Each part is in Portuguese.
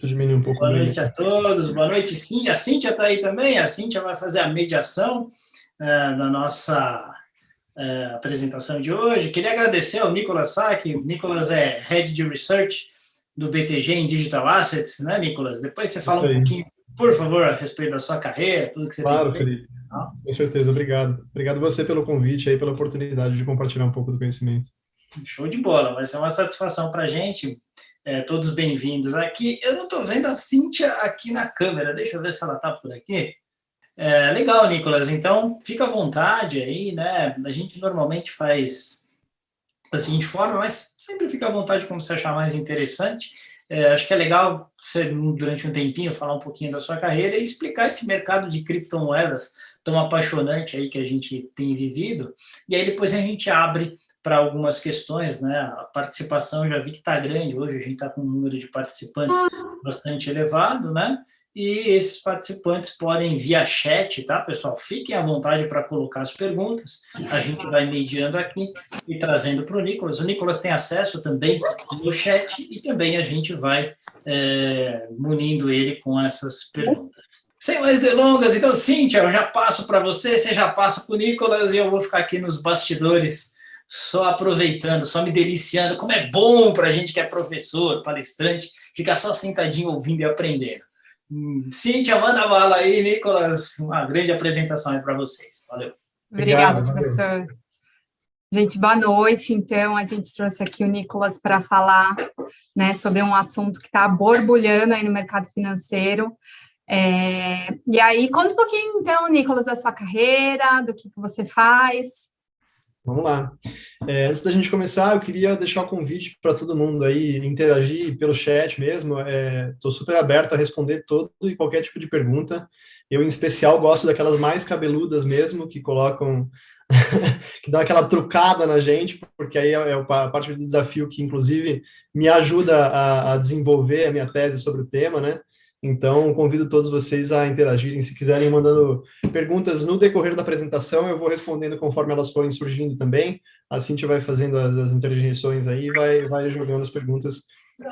eu diminuir um pouco o Boa brilho noite a aqui. todos, boa noite, sim. A Cíntia está aí também, a Cíntia vai fazer a mediação da nossa apresentação de hoje. Queria agradecer ao Nicolas Sack. O Nicolas é Head de Research do BTG em Digital Assets, né, Nicolas? Depois você Isso fala um aí. pouquinho, por favor, a respeito da sua carreira, tudo que você tem Claro, feito. Felipe. Tá? Com certeza, obrigado. Obrigado você pelo convite aí, pela oportunidade de compartilhar um pouco do conhecimento. Show de bola, vai ser uma satisfação para a gente. Todos bem-vindos aqui. Eu não estou vendo a Cíntia aqui na câmera, deixa eu ver se ela está por aqui. Legal, Nicolas. Então, fica à vontade aí, né? A gente normalmente faz da seguinte forma, mas sempre fica à vontade como você achar mais interessante. Acho que é legal você, durante um tempinho, falar um pouquinho da sua carreira e explicar esse mercado de criptomoedas tão apaixonante aí que a gente tem vivido. E aí depois a gente abre para algumas questões, né? A participação já vi que está grande, hoje a gente está com um número de participantes bastante elevado, né? E esses participantes podem, via chat, tá, pessoal? Fiquem à vontade para colocar as perguntas. A gente vai mediando aqui e trazendo para o Nicolas. O Nicolas tem acesso também no chat e também a gente vai munindo ele com essas perguntas. Sem mais delongas, então, Cíntia, eu já passo para você já passa para o Nicolas e eu vou ficar aqui nos bastidores só aproveitando, só me deliciando. Como é bom para a gente que é professor, palestrante, ficar só sentadinho ouvindo e aprendendo. Cíntia, manda bala aí, Nicolas. Uma grande apresentação aí para vocês. Valeu. Obrigada, Obrigado, valeu. professor. Gente, boa noite. Então, a gente trouxe aqui o Nicolas para falar, né, sobre um assunto que está borbulhando aí no mercado financeiro. E aí, conta um pouquinho, então, Nicolas, da sua carreira, do que você faz. Vamos lá. Antes da gente começar, eu queria deixar o convite para todo mundo aí interagir pelo chat mesmo. Estou super aberto a responder todo e qualquer tipo de pergunta. Eu, em especial, gosto daquelas mais cabeludas mesmo, que colocam, que dão aquela trucada na gente, porque aí é a parte do desafio que, inclusive, me ajuda a desenvolver a minha tese sobre o tema, né? Então, convido todos vocês a interagirem, se quiserem, mandando perguntas no decorrer da apresentação, eu vou respondendo conforme elas forem surgindo também. A Cintia vai fazendo as interjeições aí, vai jogando as perguntas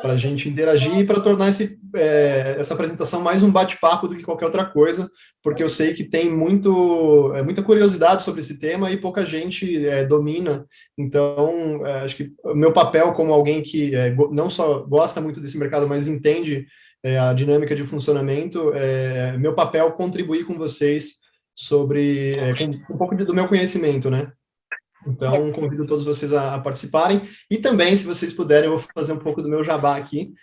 para a gente interagir e para tornar essa apresentação mais um bate-papo do que qualquer outra coisa, porque eu sei que tem muita curiosidade sobre esse tema e pouca gente domina. Então, acho que o meu papel como alguém que não só gosta muito desse mercado, mas entende a dinâmica de funcionamento, meu papel contribuir com vocês sobre com um pouco do meu conhecimento, né? Então, convido todos vocês a participarem. E também, se vocês puderem, eu vou fazer um pouco do meu jabá aqui,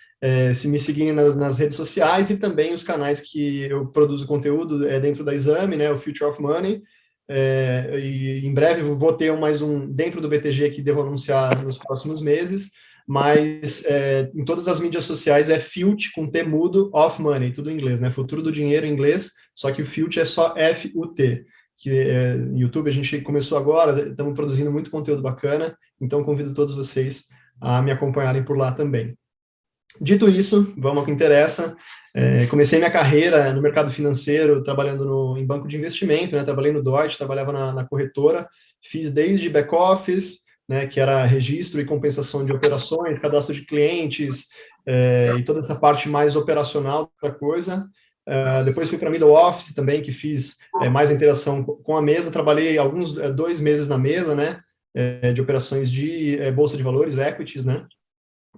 se me seguirem nas redes sociais e também os canais que eu produzo conteúdo dentro da Exame, né, o Future of Money. E em breve vou ter mais um dentro do BTG que devo anunciar nos próximos meses, mas em todas as mídias sociais é Fut com T mudo, of money, tudo em inglês, né? Futuro do dinheiro em inglês, só que o Fut é só F-U-T, que no YouTube a gente começou agora, estamos produzindo muito conteúdo bacana, então convido todos vocês a me acompanharem por lá também. Dito isso, vamos ao que interessa. Comecei minha carreira no mercado financeiro, trabalhando em banco de investimento, né? Trabalhei no Deutsche, trabalhava na corretora, fiz desde back-office, né, que era registro e compensação de operações, cadastro de clientes, e toda essa parte mais operacional da coisa. Depois fui para middle office também, que fiz mais interação com a mesa, trabalhei 2 meses na mesa, né, de operações de bolsa de valores, equities, né.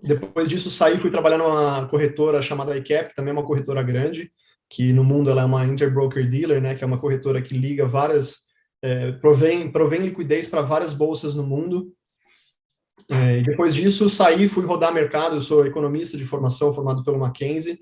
Depois disso saí, fui trabalhar numa corretora chamada ICAP, também é uma corretora grande, que no mundo ela é uma interbroker dealer, né, que é uma corretora que liga provém liquidez para várias bolsas no mundo. E depois disso, saí, fui rodar mercado, eu sou economista de formação, formado pelo Mackenzie,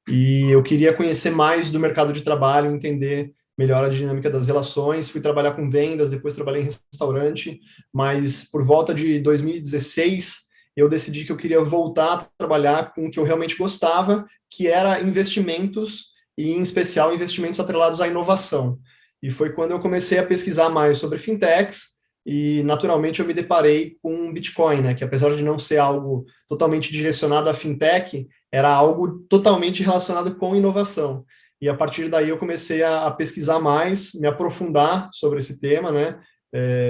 e eu queria conhecer mais do mercado de trabalho, entender melhor a dinâmica das relações, fui trabalhar com vendas, depois trabalhei em restaurante, mas por volta de 2016, eu decidi que eu queria voltar a trabalhar com o que eu realmente gostava, que era investimentos, e em especial investimentos atrelados à inovação. E foi quando eu comecei a pesquisar mais sobre fintechs, e naturalmente eu me deparei com Bitcoin, né, que apesar de não ser algo totalmente direcionado à fintech, era algo totalmente relacionado com inovação. E a partir daí eu comecei a pesquisar mais, me aprofundar sobre esse tema, né,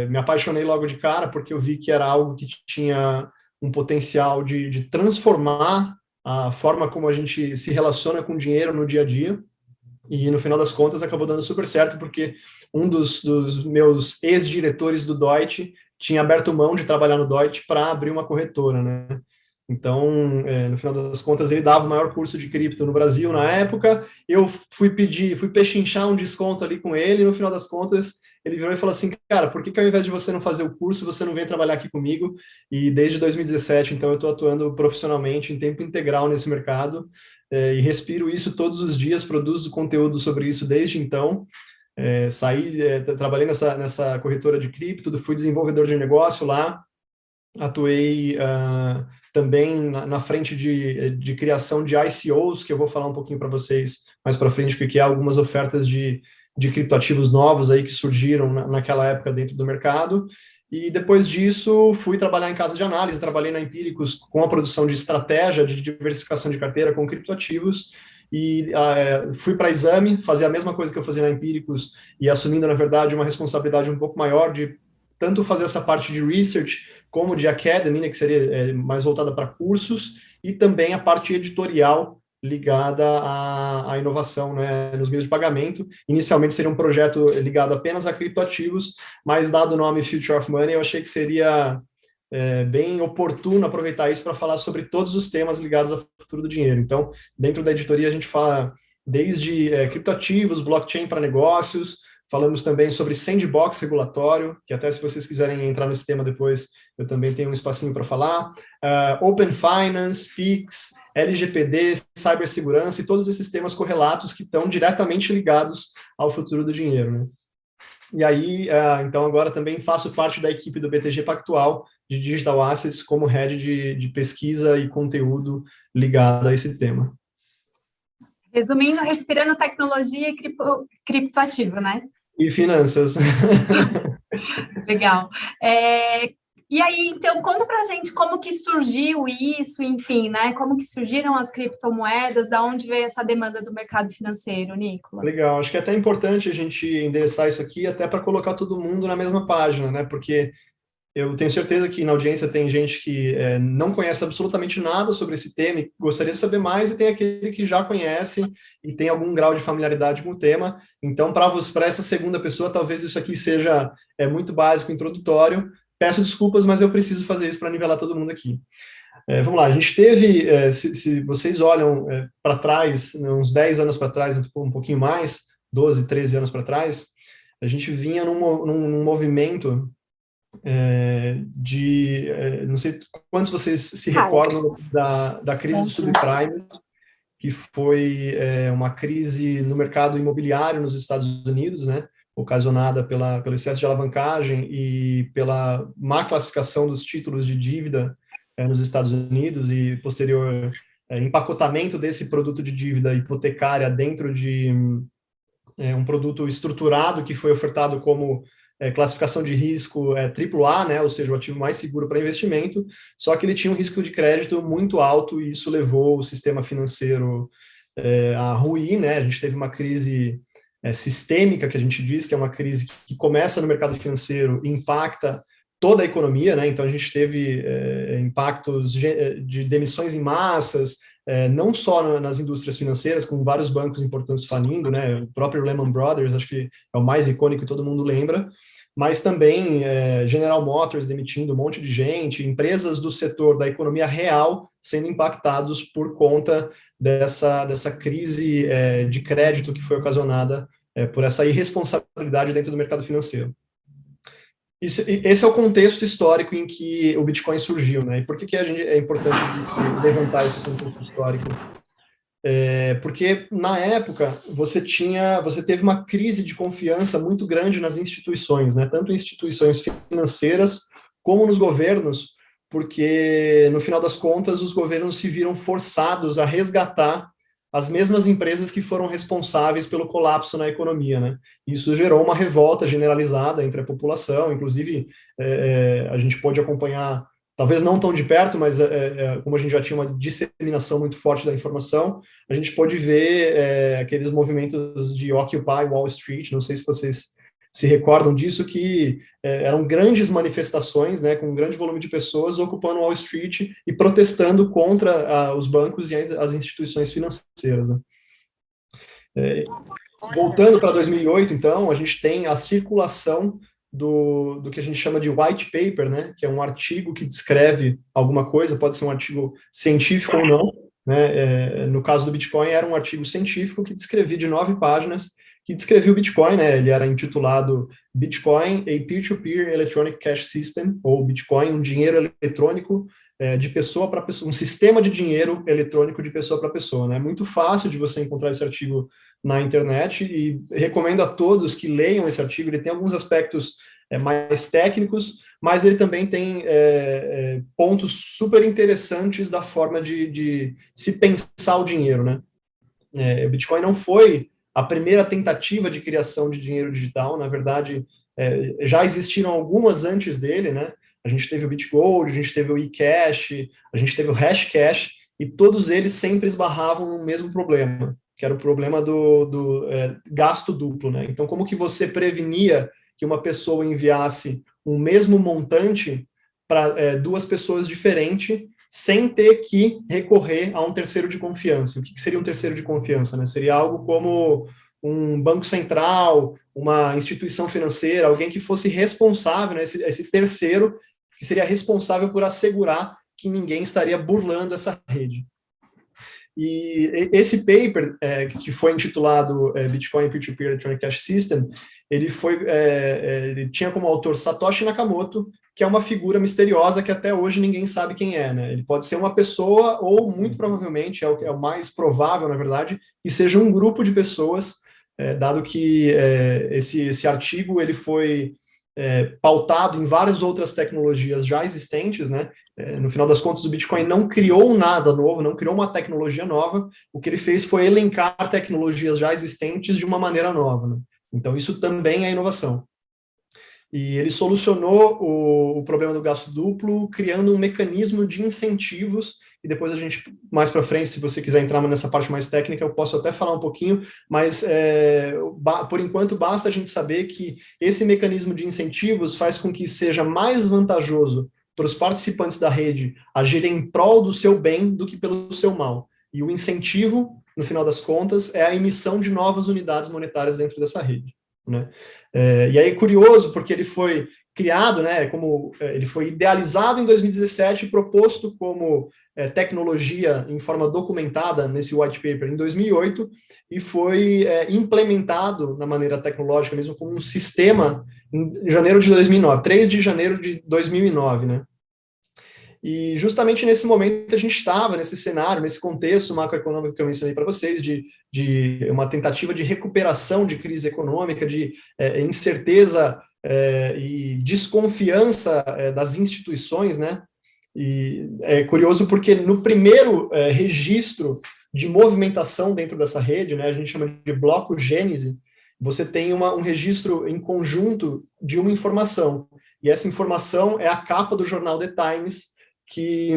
me apaixonei logo de cara, porque eu vi que era algo que tinha um potencial de transformar a forma como a gente se relaciona com dinheiro no dia a dia, e no final das contas acabou dando super certo, porque um dos meus ex-diretores do Deutsche tinha aberto mão de trabalhar no Deutsche para abrir uma corretora, né? Então, no final das contas, ele dava o maior curso de cripto no Brasil na época, eu fui pechinchar um desconto ali com ele, e no final das contas, ele virou e falou assim, cara, por que ao invés de você não fazer o curso, você não vem trabalhar aqui comigo? E desde 2017, então, eu estou atuando profissionalmente em tempo integral nesse mercado, e respiro isso todos os dias, produzo conteúdo sobre isso desde então. Trabalhei nessa corretora de cripto, fui desenvolvedor de negócio lá, atuei também na frente de criação de ICOs, que eu vou falar um pouquinho para vocês mais para frente, que é algumas ofertas de criptoativos novos aí que surgiram naquela época dentro do mercado. E depois disso, fui trabalhar em casa de análise, trabalhei na Empíricos com a produção de estratégia de diversificação de carteira com criptoativos, e fui para Exame, fazer a mesma coisa que eu fazia na Empíricos, e assumindo, na verdade, uma responsabilidade um pouco maior de tanto fazer essa parte de research, como de academy, né, que seria mais voltada para cursos, e também a parte editorial ligada à inovação, né, nos meios de pagamento. Inicialmente seria um projeto ligado apenas a criptoativos, mas dado o nome Future of Money, eu achei que seria bem oportuno aproveitar isso para falar sobre todos os temas ligados ao futuro do dinheiro. Então, dentro da editoria, a gente fala desde criptoativos, blockchain para negócios, falamos também sobre sandbox regulatório, que até se vocês quiserem entrar nesse tema depois, eu também tenho um espacinho para falar, Open Finance, PIX, LGPD, cibersegurança e todos esses temas correlatos que estão diretamente ligados ao futuro do dinheiro, né? E aí, então, agora também faço parte da equipe do BTG Pactual de Digital Assets como head de pesquisa e conteúdo ligado a esse tema. Resumindo, respirando tecnologia e criptoativo, né? E finanças. Legal. E aí, então, conta pra gente como que surgiu isso, enfim, né? Como que surgiram as criptomoedas, da onde veio essa demanda do mercado financeiro, Nicolas? Legal, acho que é até importante a gente endereçar isso aqui até para colocar todo mundo na mesma página, né? Porque eu tenho certeza que na audiência tem gente que não conhece absolutamente nada sobre esse tema e gostaria de saber mais, e tem aquele que já conhece e tem algum grau de familiaridade com o tema. Então, para essa segunda pessoa, talvez isso aqui seja muito básico, introdutório. Peço desculpas, mas eu preciso fazer isso para nivelar todo mundo aqui. Vamos lá, a gente teve, se vocês olham para trás, uns 10 anos para trás, um pouquinho mais, 12, 13 anos para trás, a gente vinha num movimento não sei quantos vocês se recordam da crise do subprime, que foi uma crise no mercado imobiliário nos Estados Unidos, né, ocasionada pelo excesso de alavancagem e pela má classificação dos títulos de dívida nos Estados Unidos e posterior empacotamento desse produto de dívida hipotecária dentro de um produto estruturado que foi ofertado como classificação de risco AAA, né, ou seja, o ativo mais seguro para investimento, só que ele tinha um risco de crédito muito alto e isso levou o sistema financeiro a ruir, né, a gente teve uma crise sistêmica, que a gente diz, que é uma crise que começa no mercado financeiro e impacta toda a economia, né, então a gente teve impactos de demissões em massas, não só nas indústrias financeiras, com vários bancos importantes falindo, né, o próprio Lehman Brothers, acho que é o mais icônico que todo mundo lembra, mas também General Motors demitindo um monte de gente, empresas do setor da economia real sendo impactados por conta dessa crise de crédito que foi ocasionada por essa irresponsabilidade dentro do mercado financeiro. Esse é o contexto histórico em que o Bitcoin surgiu, né? E por que é importante levantar esse contexto histórico? Porque na época você teve uma crise de confiança muito grande nas instituições, né? Tanto instituições financeiras como nos governos, porque no final das contas os governos se viram forçados a resgatar as mesmas empresas que foram responsáveis pelo colapso na economia, né? Isso gerou uma revolta generalizada entre a população, inclusive a gente pôde acompanhar, talvez não tão de perto, mas como a gente já tinha uma disseminação muito forte da informação, a gente pôde ver aqueles movimentos de Occupy Wall Street, não sei se vocês se recordam disso, que eram grandes manifestações, né, com um grande volume de pessoas ocupando Wall Street e protestando contra os bancos e as instituições financeiras, né. Voltando para 2008, então, a gente tem a circulação do que a gente chama de white paper, né, que é um artigo que descreve alguma coisa, pode ser um artigo científico ou não, né, no caso do Bitcoin era um artigo científico que descrevia de 9 páginas, que descrevia o Bitcoin, né, ele era intitulado Bitcoin, a Peer-to-Peer Electronic Cash System, ou Bitcoin, um dinheiro eletrônico de pessoa para pessoa, um sistema de dinheiro eletrônico de pessoa para pessoa, né, muito fácil de você encontrar esse artigo na internet, e recomendo a todos que leiam esse artigo. Ele tem alguns aspectos mais técnicos, mas ele também tem pontos super interessantes da forma de se pensar o dinheiro, né? O Bitcoin não foi a primeira tentativa de criação de dinheiro digital, na verdade, já existiram algumas antes dele, né? A gente teve o BitGold, a gente teve o eCash, a gente teve o Hashcash, e todos eles sempre esbarravam no mesmo problema, que era o problema do gasto duplo, né? Então, como que você prevenia que uma pessoa enviasse um mesmo montante para duas pessoas diferentes, sem ter que recorrer a um terceiro de confiança? O que seria um terceiro de confiança, né? Seria algo como um banco central, uma instituição financeira, alguém que fosse responsável, né? Esse terceiro que seria responsável por assegurar que ninguém estaria burlando essa rede. E esse paper, que foi intitulado Bitcoin Peer-to-Peer Electronic Cash System, ele tinha como autor Satoshi Nakamoto, que é uma figura misteriosa que até hoje ninguém sabe quem é, né? Ele pode ser uma pessoa, ou muito provavelmente, é o mais provável, na verdade, que seja um grupo de pessoas, dado que esse artigo ele foi pautado em várias outras tecnologias já existentes, né? No final das contas, o Bitcoin não criou nada novo, não criou uma tecnologia nova. O que ele fez foi elencar tecnologias já existentes de uma maneira nova, né? Então, isso também é inovação. E ele solucionou o problema do gasto duplo, criando um mecanismo de incentivos, e depois a gente, mais para frente, se você quiser entrar nessa parte mais técnica, eu posso até falar um pouquinho, mas por enquanto basta a gente saber que esse mecanismo de incentivos faz com que seja mais vantajoso para os participantes da rede agirem em prol do seu bem do que pelo seu mal. E o incentivo, no final das contas, é a emissão de novas unidades monetárias dentro dessa rede, né? E aí é curioso, porque ele foi criado, né, ele foi idealizado em 2017 e proposto como tecnologia em forma documentada nesse white paper em 2008, e foi implementado na maneira tecnológica mesmo como um sistema em janeiro de 2009, 3 de janeiro de 2009, né? E justamente nesse momento a gente estava nesse cenário, nesse contexto macroeconômico que eu mencionei para vocês, de uma tentativa de recuperação de crise econômica, de incerteza e desconfiança das instituições, né? E é curioso porque no primeiro registro de movimentação dentro dessa rede, né, a gente chama de bloco gênese, você tem um registro em conjunto de uma informação, e essa informação é a capa do jornal The Times, que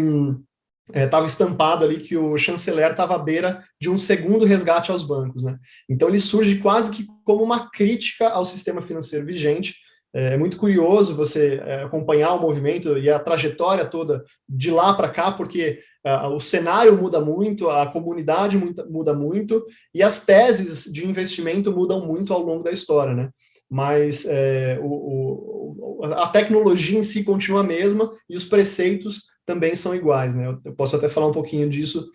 estava estampado ali que o chanceler estava à beira de um segundo resgate aos bancos, né? Então ele surge quase que como uma crítica ao sistema financeiro vigente. É muito curioso você acompanhar o movimento e a trajetória toda de lá para cá, porque o cenário muda muito, a comunidade muda muito, e as teses de investimento mudam muito ao longo da história, né? Mas a tecnologia em si continua a mesma e os preceitos também são iguais, né? Eu posso até falar um pouquinho disso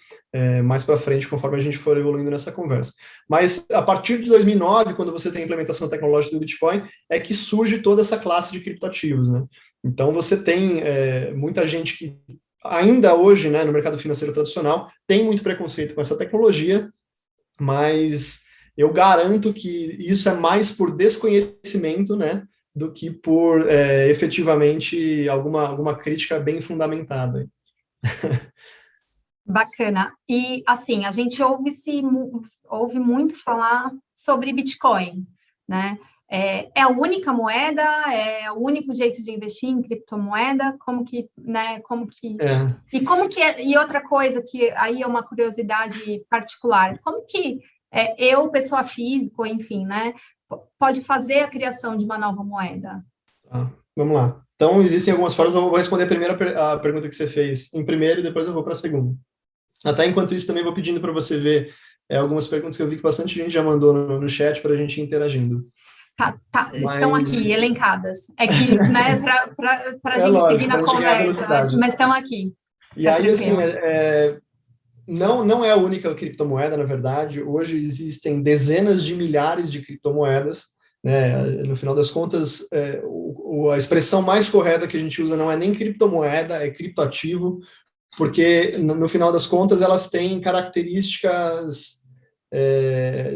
mais para frente, conforme a gente for evoluindo nessa conversa. Mas a partir de 2009, quando você tem a implementação tecnológica do Bitcoin, é que surge toda essa classe de criptoativos, né? Então você tem muita gente que ainda hoje, né, no mercado financeiro tradicional, tem muito preconceito com essa tecnologia, mas eu garanto que isso é mais por desconhecimento, né, do que por efetivamente alguma crítica bem fundamentada. Bacana. E, assim, a gente ouve muito falar sobre Bitcoin, né? É a única moeda? É o único jeito de investir em criptomoeda? Como que, né? E como que é? E outra coisa que aí é uma curiosidade particular, como que eu, pessoa física, enfim, né, pode fazer a criação de uma nova moeda? Vamos lá. Então, existem algumas formas, eu vou responder primeiro a pergunta que você fez em primeiro e depois eu vou para a segunda. Até enquanto isso, também vou pedindo para você ver algumas perguntas que eu vi que bastante gente já mandou no chat para a gente ir interagindo. Estão aqui, elencadas. É que, né, para a gente lógico, seguir na conversa, mas estão aqui. E aí, assim, não é a única criptomoeda, na verdade. Hoje existem dezenas de milhares de criptomoedas, né? No final das contas, a expressão mais correta que a gente usa não é nem criptomoeda, é criptoativo, porque, no final das contas, elas têm características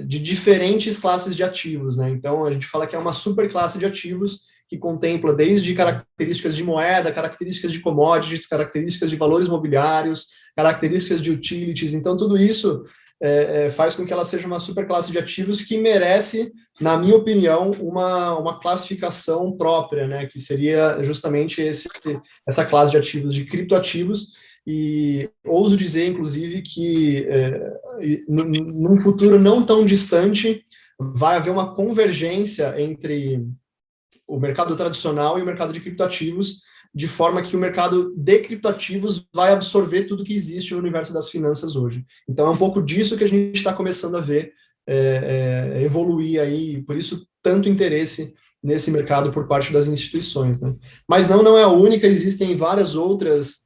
de diferentes classes de ativos, né? Então, a gente fala que é uma superclasse de ativos que contempla desde características de moeda, características de commodities, características de valores mobiliários, características de utilities. Então, tudo isso faz com que ela seja uma superclasse de ativos que merece, na minha opinião, uma classificação própria, né? Que seria justamente essa classe de ativos, de criptoativos. E ouso dizer, inclusive, que num futuro não tão distante vai haver uma convergência entre o mercado tradicional e o mercado de criptoativos, de forma que o mercado de criptoativos vai absorver tudo que existe no universo das finanças hoje. Então, é um pouco disso que a gente está começando a ver evoluir aí, por isso tanto interesse nesse mercado por parte das instituições, né? Mas não é a única, existem várias outras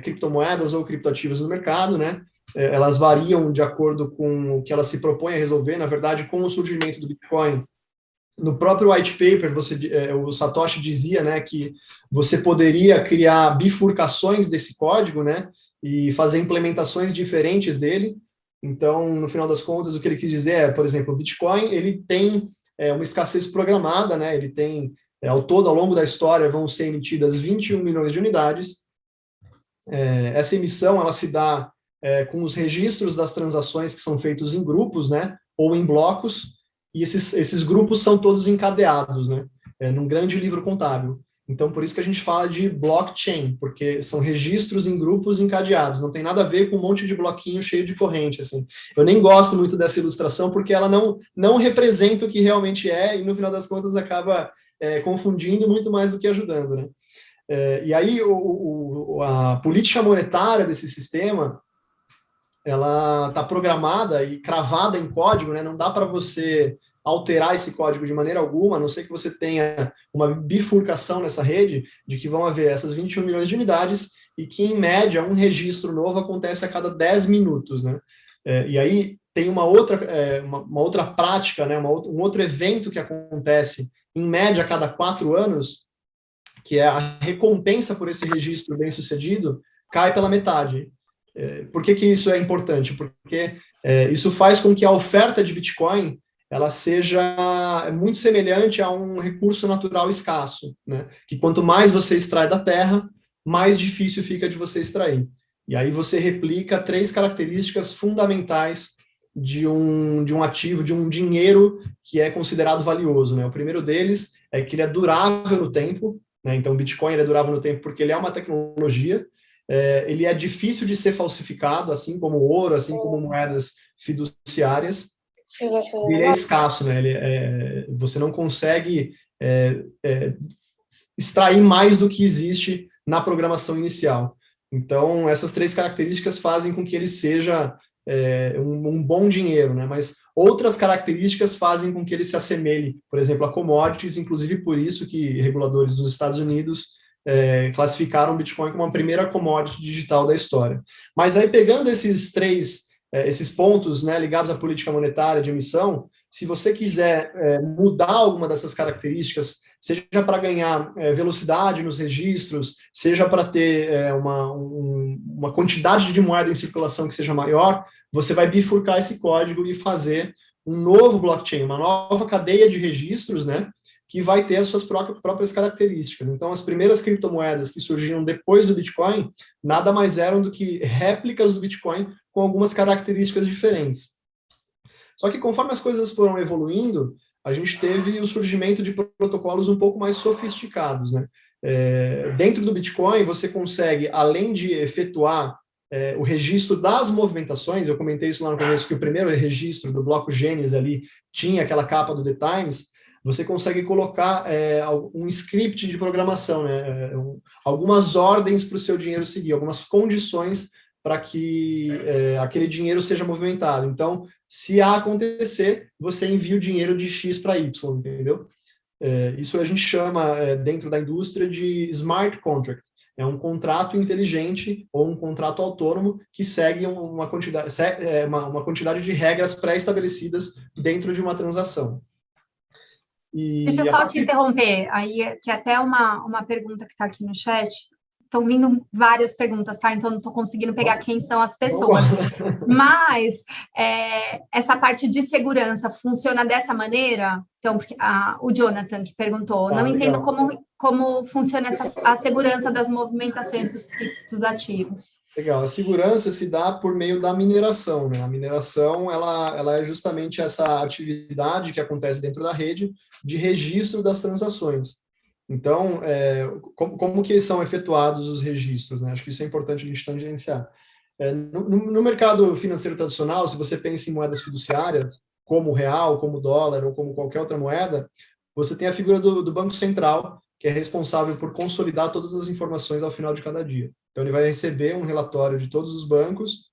criptomoedas ou criptoativos no mercado, né? Elas variam de acordo com o que ela se propõe a resolver. Na verdade, com o surgimento do Bitcoin, no próprio white paper, o Satoshi dizia, né, que você poderia criar bifurcações desse código, né, e fazer implementações diferentes dele. Então, no final das contas, o que ele quis dizer é, por exemplo, o Bitcoin, ele tem uma escassez programada, né, ele tem, ao longo da história, vão ser emitidas 21 milhões de unidades. Essa emissão, ela se dá com os registros das transações que são feitos em grupos, né, ou em blocos, e esses grupos são todos encadeados, né, num grande livro contábil. Então, por isso que a gente fala de blockchain, porque são registros em grupos encadeados, não tem nada a ver com um monte de bloquinho cheio de corrente, assim. Eu nem gosto muito dessa ilustração, porque ela não representa o que realmente é, e no final das contas acaba confundindo muito mais do que ajudando, né. E aí, a política monetária desse sistema, ela está programada e cravada em código, né? Não dá para você alterar esse código de maneira alguma, a não ser que você tenha uma bifurcação nessa rede, de que vão haver essas 21 milhões de unidades e que, em média, um registro novo acontece a cada 10 minutos, né? E aí tem uma outra prática, né? Um outro evento que acontece, em média, a cada 4 anos, que é a recompensa por esse registro bem-sucedido, cai pela metade. Por que isso é importante? Porque isso faz com que a oferta de Bitcoin ela seja muito semelhante a um recurso natural escasso, né? Que quanto mais você extrai da terra, mais difícil fica de você extrair. E aí você replica 3 características fundamentais de um ativo, de um dinheiro que é considerado valioso, né? O primeiro deles é que ele é durável no tempo, né? Então, o Bitcoin ele é durável no tempo porque ele é uma tecnologia, ele é difícil de ser falsificado, assim como o ouro, assim como moedas fiduciárias. Ele é escasso, né? Você não consegue extrair mais do que existe na programação inicial. Então, essas 3 características fazem com que ele seja um bom dinheiro, né? Mas outras características fazem com que ele se assemelhe, por exemplo, a commodities, inclusive por isso que reguladores dos Estados Unidos classificaram o Bitcoin como a primeira commodity digital da história. Mas aí, pegando esses pontos, né, ligados à política monetária de emissão, se você quiser mudar alguma dessas características, seja para ganhar velocidade nos registros, seja para ter uma quantidade de moeda em circulação que seja maior, você vai bifurcar esse código e fazer um novo blockchain, uma nova cadeia de registros, né, que vai ter as suas próprias características. Então, as primeiras criptomoedas que surgiram depois do Bitcoin, nada mais eram do que réplicas do Bitcoin com algumas características diferentes. Só que conforme as coisas foram evoluindo, a gente teve o surgimento de protocolos um pouco mais sofisticados, né? Dentro do Bitcoin, você consegue, além de efetuar o registro das movimentações. Eu comentei isso lá no começo, que o primeiro registro do bloco Gênesis ali tinha aquela capa do The Times. Você consegue colocar um script de programação, né? Algumas ordens para o seu dinheiro seguir, algumas condições para que aquele dinheiro seja movimentado. Então, se A acontecer, você envia o dinheiro de X para Y, entendeu? Isso a gente chama, dentro da indústria, de smart contract. É um contrato inteligente ou um contrato autônomo que segue uma quantidade de regras pré-estabelecidas dentro de uma transação. Deixa eu só te interromper, aí, que até uma pergunta que está aqui no chat. Estão vindo várias perguntas, tá? Então, não estou conseguindo pegar quem são as pessoas. Mas, essa parte de segurança funciona dessa maneira? Então, porque o Jonathan que perguntou, não entendo como funciona a segurança das movimentações dos ativos. Legal, a segurança se dá por meio da mineração, né? A mineração, ela é justamente essa atividade que acontece dentro da rede de registro das transações. Então, como que são efetuados os registros, né? Acho que isso é importante a gente tangenciar. No mercado financeiro tradicional, se você pensa em moedas fiduciárias, como o real, como o dólar ou como qualquer outra moeda, você tem a figura do Banco Central, que é responsável por consolidar todas as informações ao final de cada dia. Então, ele vai receber um relatório de todos os bancos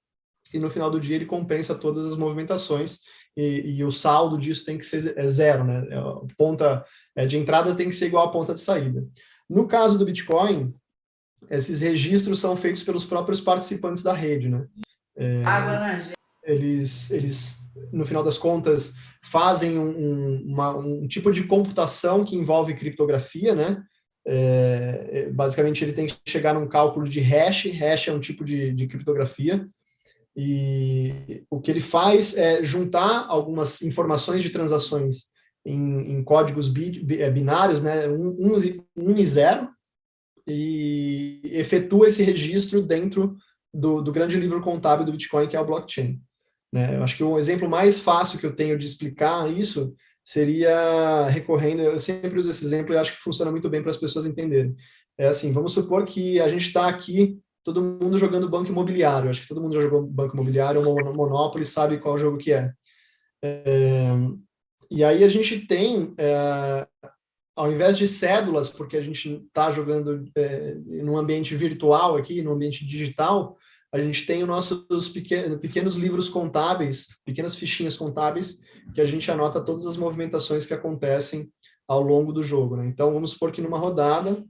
e, no final do dia, ele compensa todas as movimentações e o saldo disso tem que ser zero, né? A ponta de entrada tem que ser igual à ponta de saída. No caso do Bitcoin, esses registros são feitos pelos próprios participantes da rede, né? Eles, no final das contas, fazem um tipo de computação que envolve criptografia, né? Basicamente, ele tem que chegar num cálculo de hash. Hash é um tipo de criptografia. E o que ele faz é juntar algumas informações de transações em códigos binários, né? 1 e 0, e efetua esse registro dentro do grande livro contábil do Bitcoin, que é o blockchain. Eu acho que o exemplo mais fácil que eu tenho de explicar isso seria recorrendo, eu sempre uso esse exemplo e acho que funciona muito bem para as pessoas entenderem. É assim, vamos supor que a gente está aqui, todo mundo jogando banco imobiliário. Acho que todo mundo já jogou banco imobiliário ou Monopoly, sabe qual jogo que é. E aí a gente tem, ao invés de cédulas, porque a gente está jogando num ambiente virtual aqui, num ambiente digital, a gente tem os nossos pequenos livros contábeis, pequenas fichinhas contábeis, que a gente anota todas as movimentações que acontecem ao longo do jogo, né? Então, vamos supor que numa rodada,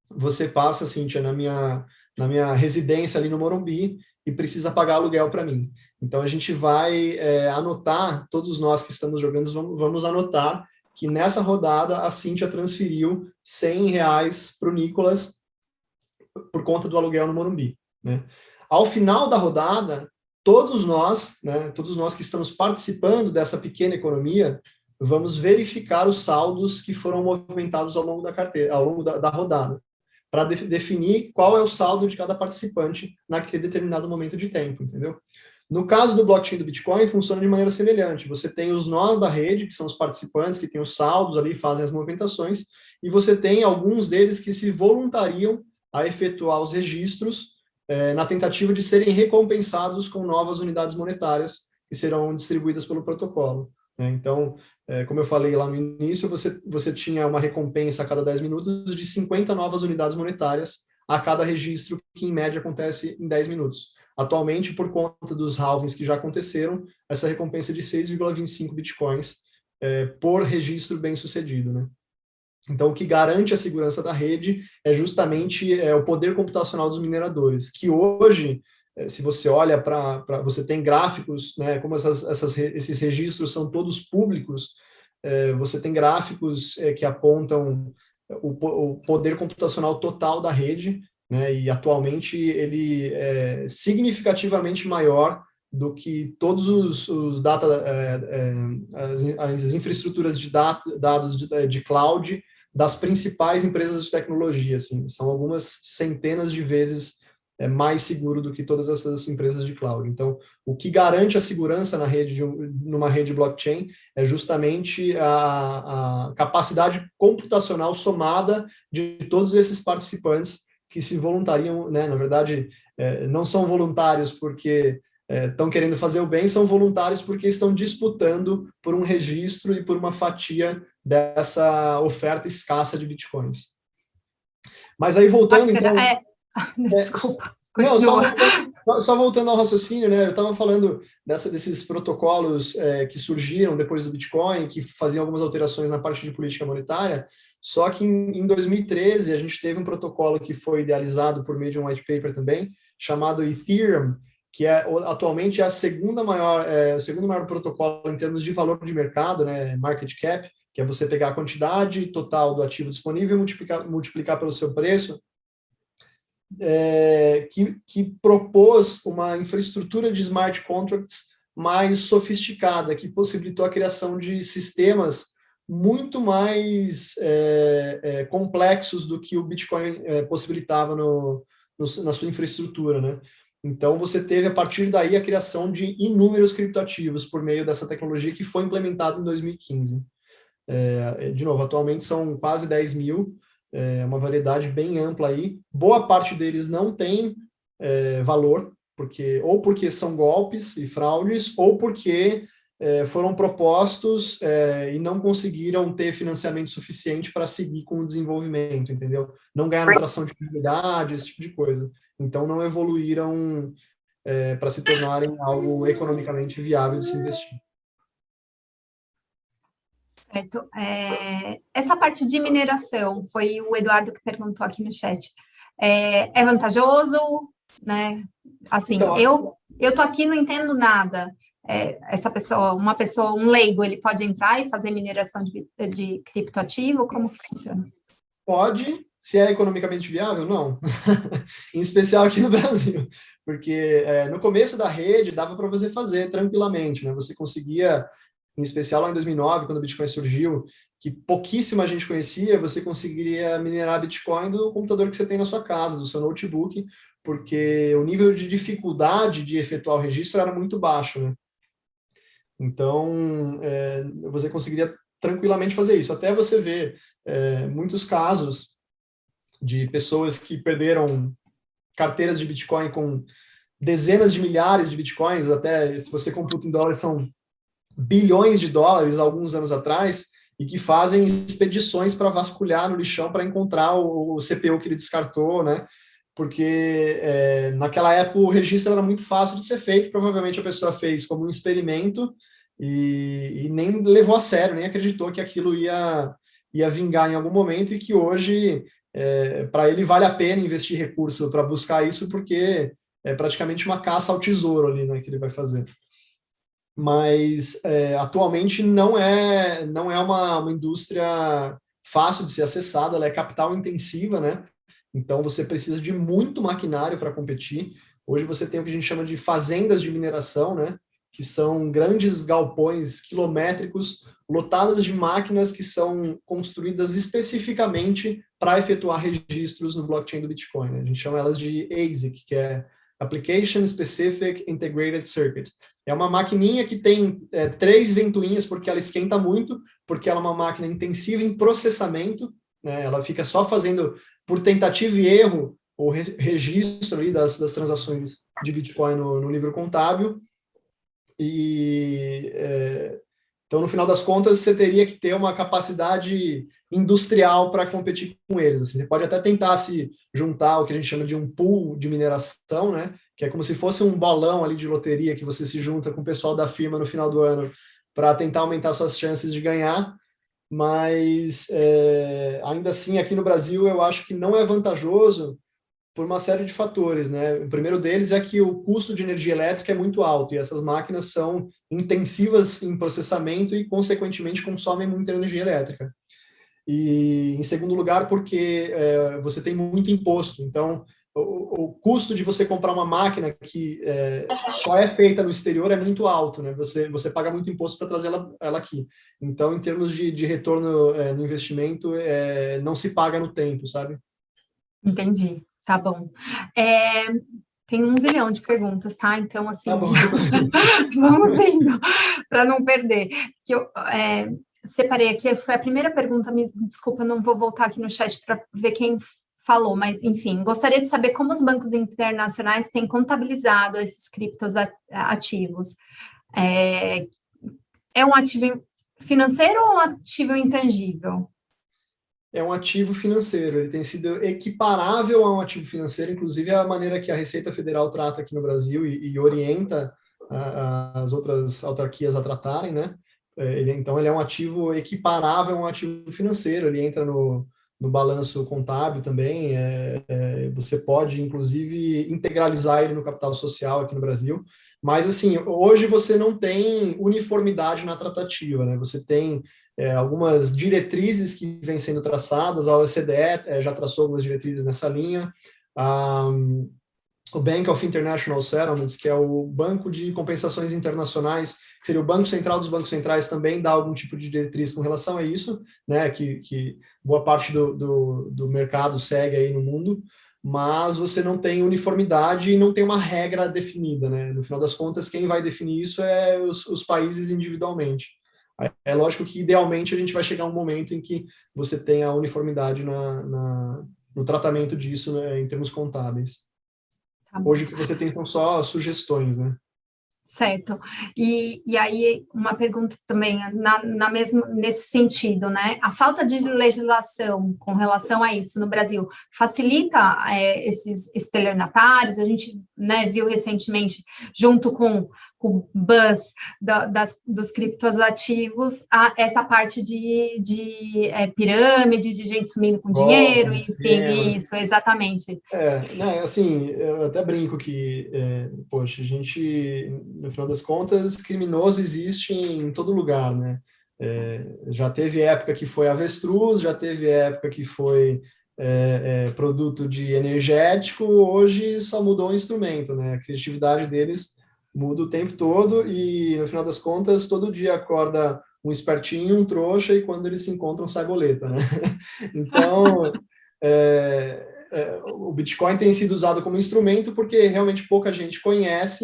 você passa, Cíntia, na minha residência ali no Morumbi e precisa pagar aluguel para mim. Então, a gente vai anotar, todos nós que estamos jogando, vamos anotar que nessa rodada a Cíntia transferiu R$100 para o Nicolas por conta do aluguel no Morumbi, né? Ao final da rodada, todos nós que estamos participando dessa pequena economia, vamos verificar os saldos que foram movimentados ao longo da carteira, ao longo da rodada, para definir qual é o saldo de cada participante naquele determinado momento de tempo, entendeu? No caso do blockchain do Bitcoin, funciona de maneira semelhante. Você tem os nós da rede, que são os participantes, que têm os saldos ali, fazem as movimentações, e você tem alguns deles que se voluntariam a efetuar os registros na tentativa de serem recompensados com novas unidades monetárias que serão distribuídas pelo protocolo. Então, como eu falei lá no início, você tinha uma recompensa a cada 10 minutos de 50 novas unidades monetárias a cada registro, que em média acontece em 10 minutos. Atualmente, por conta dos halvings que já aconteceram, essa recompensa é de 6,25 bitcoins por registro bem sucedido, né? Então, o que garante a segurança da rede é justamente o poder computacional dos mineradores, que hoje, se você olha você tem gráficos, né, como esses registros são todos públicos, você tem gráficos que apontam o poder computacional total da rede, né, e atualmente ele é significativamente maior do que todos os as infraestruturas de dados de cloud das principais empresas de tecnologia, assim, são algumas centenas de vezes mais seguro do que todas essas empresas de cloud. Então, o que garante a segurança na rede numa rede blockchain é justamente a capacidade computacional somada de todos esses participantes que se voluntariam, né? Na verdade, não são voluntários porque estão querendo fazer o bem, são voluntários porque estão disputando por um registro e por uma fatia dessa oferta escassa de bitcoins. Mas aí, voltando, então... Desculpa, não, continua. só voltando ao raciocínio, né? Eu estava falando desses protocolos que surgiram depois do Bitcoin, que faziam algumas alterações na parte de política monetária, só que em 2013 a gente teve um protocolo que foi idealizado por meio de um white paper também, chamado Ethereum, que atualmente é o segundo maior protocolo em termos de valor de mercado, né? Market cap, que é você pegar a quantidade total do ativo disponível e multiplicar pelo seu preço, que propôs uma infraestrutura de smart contracts mais sofisticada, que possibilitou a criação de sistemas muito mais complexos do que o Bitcoin possibilitava na sua infraestrutura, né? Então, você teve, a partir daí, a criação de inúmeros criptoativos por meio dessa tecnologia que foi implementada em 2015. De novo, atualmente são quase 10 mil, uma variedade bem ampla aí. Boa parte deles não tem valor, porque são golpes e fraudes, ou porque foram propostos e não conseguiram ter financiamento suficiente para seguir com o desenvolvimento, entendeu? Não ganharam tração de comunidade, esse tipo de coisa. Então, não evoluíram para se tornarem algo economicamente viável de se investir. Certo. Essa parte de mineração, foi o Eduardo que perguntou aqui no chat. É vantajoso, né? Assim, então, eu tô aqui, não entendo nada. Uma pessoa, um leigo, ele pode entrar e fazer mineração de criptoativo? Como que funciona? Pode, se é economicamente viável, não. Em especial aqui no Brasil, porque no começo da rede dava para você fazer tranquilamente, né? Você conseguia, em especial lá em 2009, quando o Bitcoin surgiu, que pouquíssima gente conhecia, você conseguiria minerar Bitcoin do computador que você tem na sua casa, do seu notebook, porque o nível de dificuldade de efetuar o registro era muito baixo, né? Então, você conseguiria tranquilamente fazer isso. Até você ver muitos casos de pessoas que perderam carteiras de Bitcoin com dezenas de milhares de Bitcoins, até se você computa em dólares, são bilhões de dólares alguns anos atrás, e que fazem expedições para vasculhar no lixão para encontrar o CPU que ele descartou, né? Porque naquela época o registro era muito fácil de ser feito, provavelmente a pessoa fez como um experimento e nem levou a sério, nem acreditou que aquilo ia vingar em algum momento, e que hoje, para ele, vale a pena investir recurso para buscar isso, porque é praticamente uma caça ao tesouro ali, né, que ele vai fazer. Mas atualmente não é uma indústria fácil de ser acessada, ela é capital intensiva, né? Então você precisa de muito maquinário para competir. Hoje você tem o que a gente chama de fazendas de mineração, né? Que são grandes galpões quilométricos lotadas de máquinas que são construídas especificamente para efetuar registros no blockchain do Bitcoin, né? A gente chama elas de ASIC, que é Application Specific Integrated Circuit. É uma maquininha que tem 3 ventoinhas, porque ela esquenta muito, porque ela é uma máquina intensiva em processamento, né? Ela fica só fazendo, por tentativa e erro, o registro ali das transações de Bitcoin no livro contábil. Então, no final das contas, você teria que ter uma capacidade industrial para competir com eles. Assim, você pode até tentar se juntar ao que a gente chama de um pool de mineração, né? Que é como se fosse um bolão ali de loteria que você se junta com o pessoal da firma no final do ano para tentar aumentar suas chances de ganhar. Mas, ainda assim, aqui no Brasil, eu acho que não é vantajoso por uma série de fatores, né? O primeiro deles é que o custo de energia elétrica é muito alto, e essas máquinas são intensivas em processamento e, consequentemente, consomem muita energia elétrica. E, em segundo lugar, porque você tem muito imposto. Então, o custo de você comprar uma máquina que só é feita no exterior é muito alto, né? Você paga muito imposto para trazer ela aqui. Então, em termos de retorno no investimento, não se paga no tempo, sabe? Entendi. Tá bom. Tem 1 zilhão de perguntas, tá? Então, assim, tá bom. Vamos indo, para não perder. Que eu separei aqui, foi a primeira pergunta, me desculpa, não vou voltar aqui no chat para ver quem falou, mas enfim, gostaria de saber como os bancos internacionais têm contabilizado esses criptoativos. É um ativo financeiro ou um ativo intangível? É um ativo financeiro, ele tem sido equiparável a um ativo financeiro, inclusive a maneira que a Receita Federal trata aqui no Brasil e orienta as outras autarquias a tratarem, né? Então, ele é um ativo equiparável a um ativo financeiro, ele entra no balanço contábil também, você pode, inclusive, integralizar ele no capital social aqui no Brasil, mas, assim, hoje você não tem uniformidade na tratativa, né? Você tem algumas diretrizes que vêm sendo traçadas, a OCDE já traçou algumas diretrizes nessa linha, o Bank of International Settlements, que é o Banco de Compensações Internacionais, que seria o Banco Central dos Bancos Centrais, também dá algum tipo de diretriz com relação a isso, né, que boa parte do mercado segue aí no mundo, mas você não tem uniformidade e não tem uma regra definida, né? No final das contas, quem vai definir isso é os países individualmente. É lógico que, idealmente, a gente vai chegar a um momento em que você tenha a uniformidade no tratamento disso, né, em termos contábeis. Hoje o que você tem são só sugestões, né? Certo. E aí, uma pergunta também, nesse sentido, né? A falta de legislação com relação a isso no Brasil facilita esses estelionatários? A gente, né, viu recentemente, junto com o buzz dos criptoativos, essa parte de pirâmide, de gente sumindo com dinheiro, enfim, isso, exatamente. Né, assim, eu até brinco que, poxa, a gente, no final das contas, criminoso existe em todo lugar, né? Já teve época que foi avestruz, já teve época que foi produto de energético, hoje só mudou o instrumento, né? A criatividade deles muda o tempo todo e, no final das contas, todo dia acorda um espertinho, um trouxa, e quando eles se encontram, sai boleta, né? Então, o Bitcoin tem sido usado como instrumento porque realmente pouca gente conhece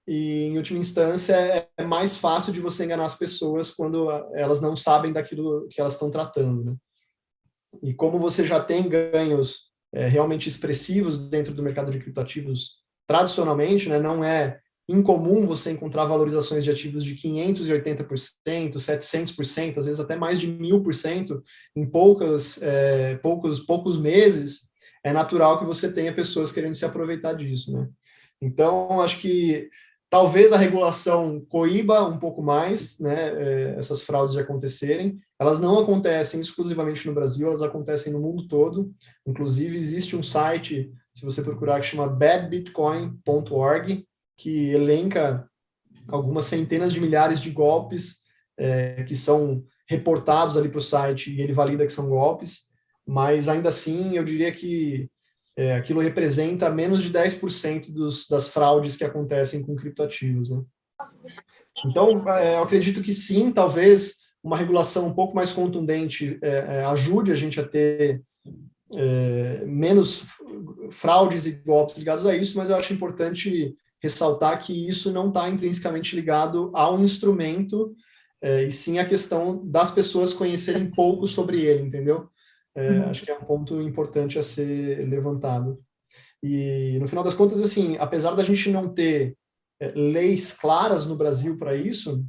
e, em última instância, é mais fácil de você enganar as pessoas quando elas não sabem daquilo que elas estão tratando, né? E como você já tem ganhos realmente expressivos dentro do mercado de criptoativos tradicionalmente, né, não é incomum você encontrar valorizações de ativos de 580%, 700%, às vezes até mais de 1000% em poucos meses. É natural que você tenha pessoas querendo se aproveitar disso, né? Então, acho que talvez a regulação coíba um pouco mais, né, essas fraudes de acontecerem. Elas não acontecem exclusivamente no Brasil, elas acontecem no mundo todo. Inclusive, existe um site, se você procurar, que chama badbitcoin.org, que elenca algumas centenas de milhares de golpes que são reportados ali para o site, e ele valida que são golpes, mas ainda assim eu diria que aquilo representa menos de 10% das fraudes que acontecem com criptoativos, né? Então, eu acredito que sim, talvez uma regulação um pouco mais contundente ajude a gente a ter menos fraudes e golpes ligados a isso, mas eu acho importante ressaltar que isso não está intrinsecamente ligado a um instrumento, e sim a questão das pessoas conhecerem pouco sobre ele, entendeu? Acho que é um ponto importante a ser levantado. E, no final das contas, assim, apesar da gente não ter leis claras no Brasil para isso,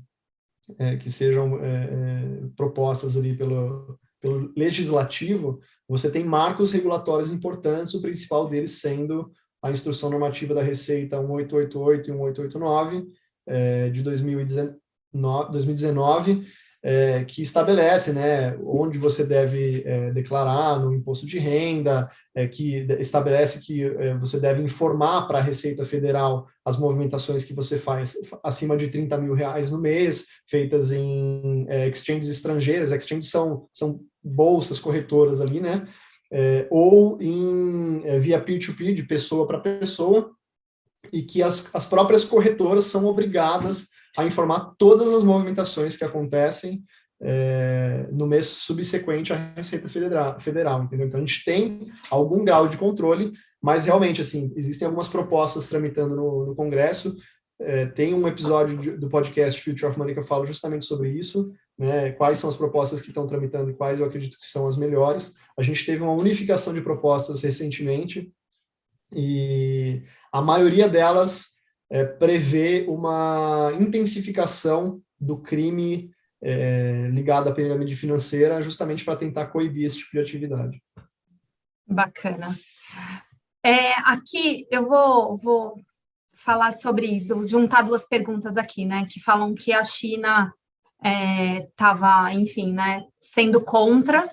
que sejam propostas ali pelo legislativo, você tem marcos regulatórios importantes, o principal deles sendo a Instrução Normativa da Receita 1888 e 1889, de 2019, que estabelece, né, onde você deve declarar no imposto de renda, que estabelece que você deve informar para a Receita Federal as movimentações que você faz acima de R$30 mil no mês, feitas em exchanges estrangeiras. Exchanges são bolsas corretoras ali, né? Ou via peer-to-peer, de pessoa para pessoa, e que as próprias corretoras são obrigadas a informar todas as movimentações que acontecem no mês subsequente à Receita Federal, entendeu? Então, a gente tem algum grau de controle, mas, realmente, assim, existem algumas propostas tramitando no Congresso. Tem um episódio do podcast Future of Money que eu falo justamente sobre isso. né, quais são as propostas que estão tramitando e quais eu acredito que são as melhores. A gente teve uma unificação de propostas recentemente e a maioria delas prevê uma intensificação do crime ligado à pirâmide financeira, justamente para tentar coibir esse tipo de atividade. Bacana. Aqui eu vou falar sobre, juntar duas perguntas aqui, né, que falam que a China estava, enfim, né, sendo contra,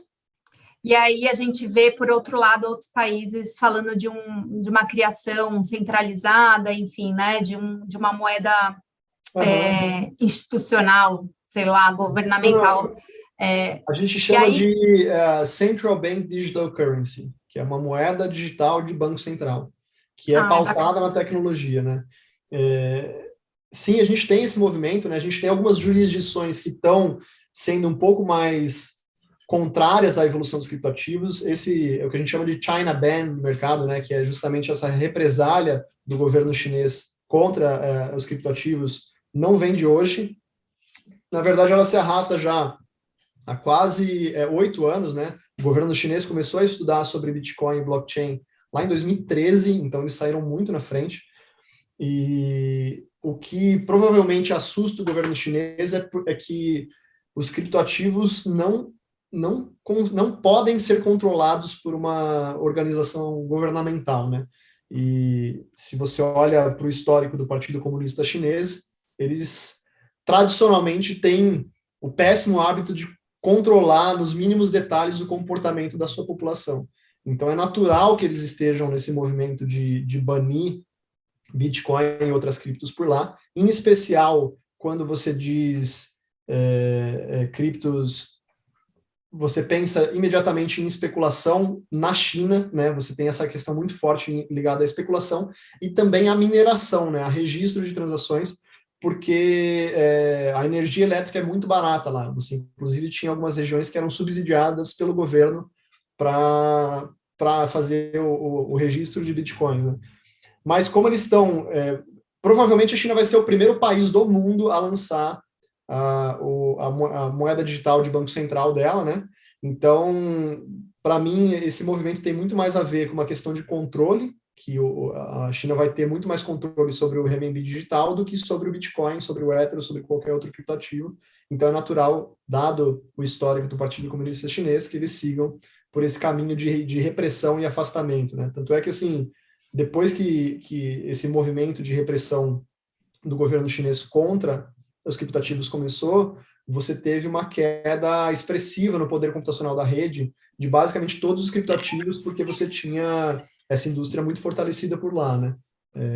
e aí a gente vê, por outro lado, outros países falando de uma criação centralizada, enfim, né, de uma moeda institucional, sei lá, governamental. A gente chama de Central Bank Digital Currency, que é uma moeda digital de banco central, que é pautada na tecnologia, né? Sim, a gente tem esse movimento, né? A gente tem algumas jurisdições que estão sendo um pouco mais contrárias à evolução dos criptoativos. Esse é o que a gente chama de China Ban no mercado, né? Que é justamente essa represália do governo chinês contra os criptoativos, não vem de hoje. Na verdade, ela se arrasta já há quase 8 anos, né? O governo chinês começou a estudar sobre Bitcoin e blockchain lá em 2013, então eles saíram muito na frente. E o que provavelmente assusta o governo chinês é que os criptoativos não podem ser controlados por uma organização governamental, né? E se você olha para o histórico do Partido Comunista Chinês, eles tradicionalmente têm o péssimo hábito de controlar nos mínimos detalhes o comportamento da sua população. Então é natural que eles estejam nesse movimento de banir Bitcoin e outras criptos por lá, em especial quando você diz criptos, você pensa imediatamente em especulação na China, né? Você tem essa questão muito forte ligada à especulação e também à mineração, né? A registro de transações, porque a energia elétrica é muito barata lá. Você, inclusive, tinha algumas regiões que eram subsidiadas pelo governo para fazer o registro de Bitcoin, né? Mas como eles estão... provavelmente a China vai ser o primeiro país do mundo a lançar a moeda digital de banco central dela, né? Então, para mim, esse movimento tem muito mais a ver com uma questão de controle, que a China vai ter muito mais controle sobre o renminbi digital do que sobre o Bitcoin, sobre o Ether, sobre qualquer outro criptoativo. Então, é natural, dado o histórico do Partido Comunista Chinês, que eles sigam por esse caminho de repressão e afastamento, né? Tanto é que, assim, depois que esse movimento de repressão do governo chinês contra os criptativos começou, você teve uma queda expressiva no poder computacional da rede de basicamente todos os criptativos, porque você tinha essa indústria muito fortalecida por lá, né?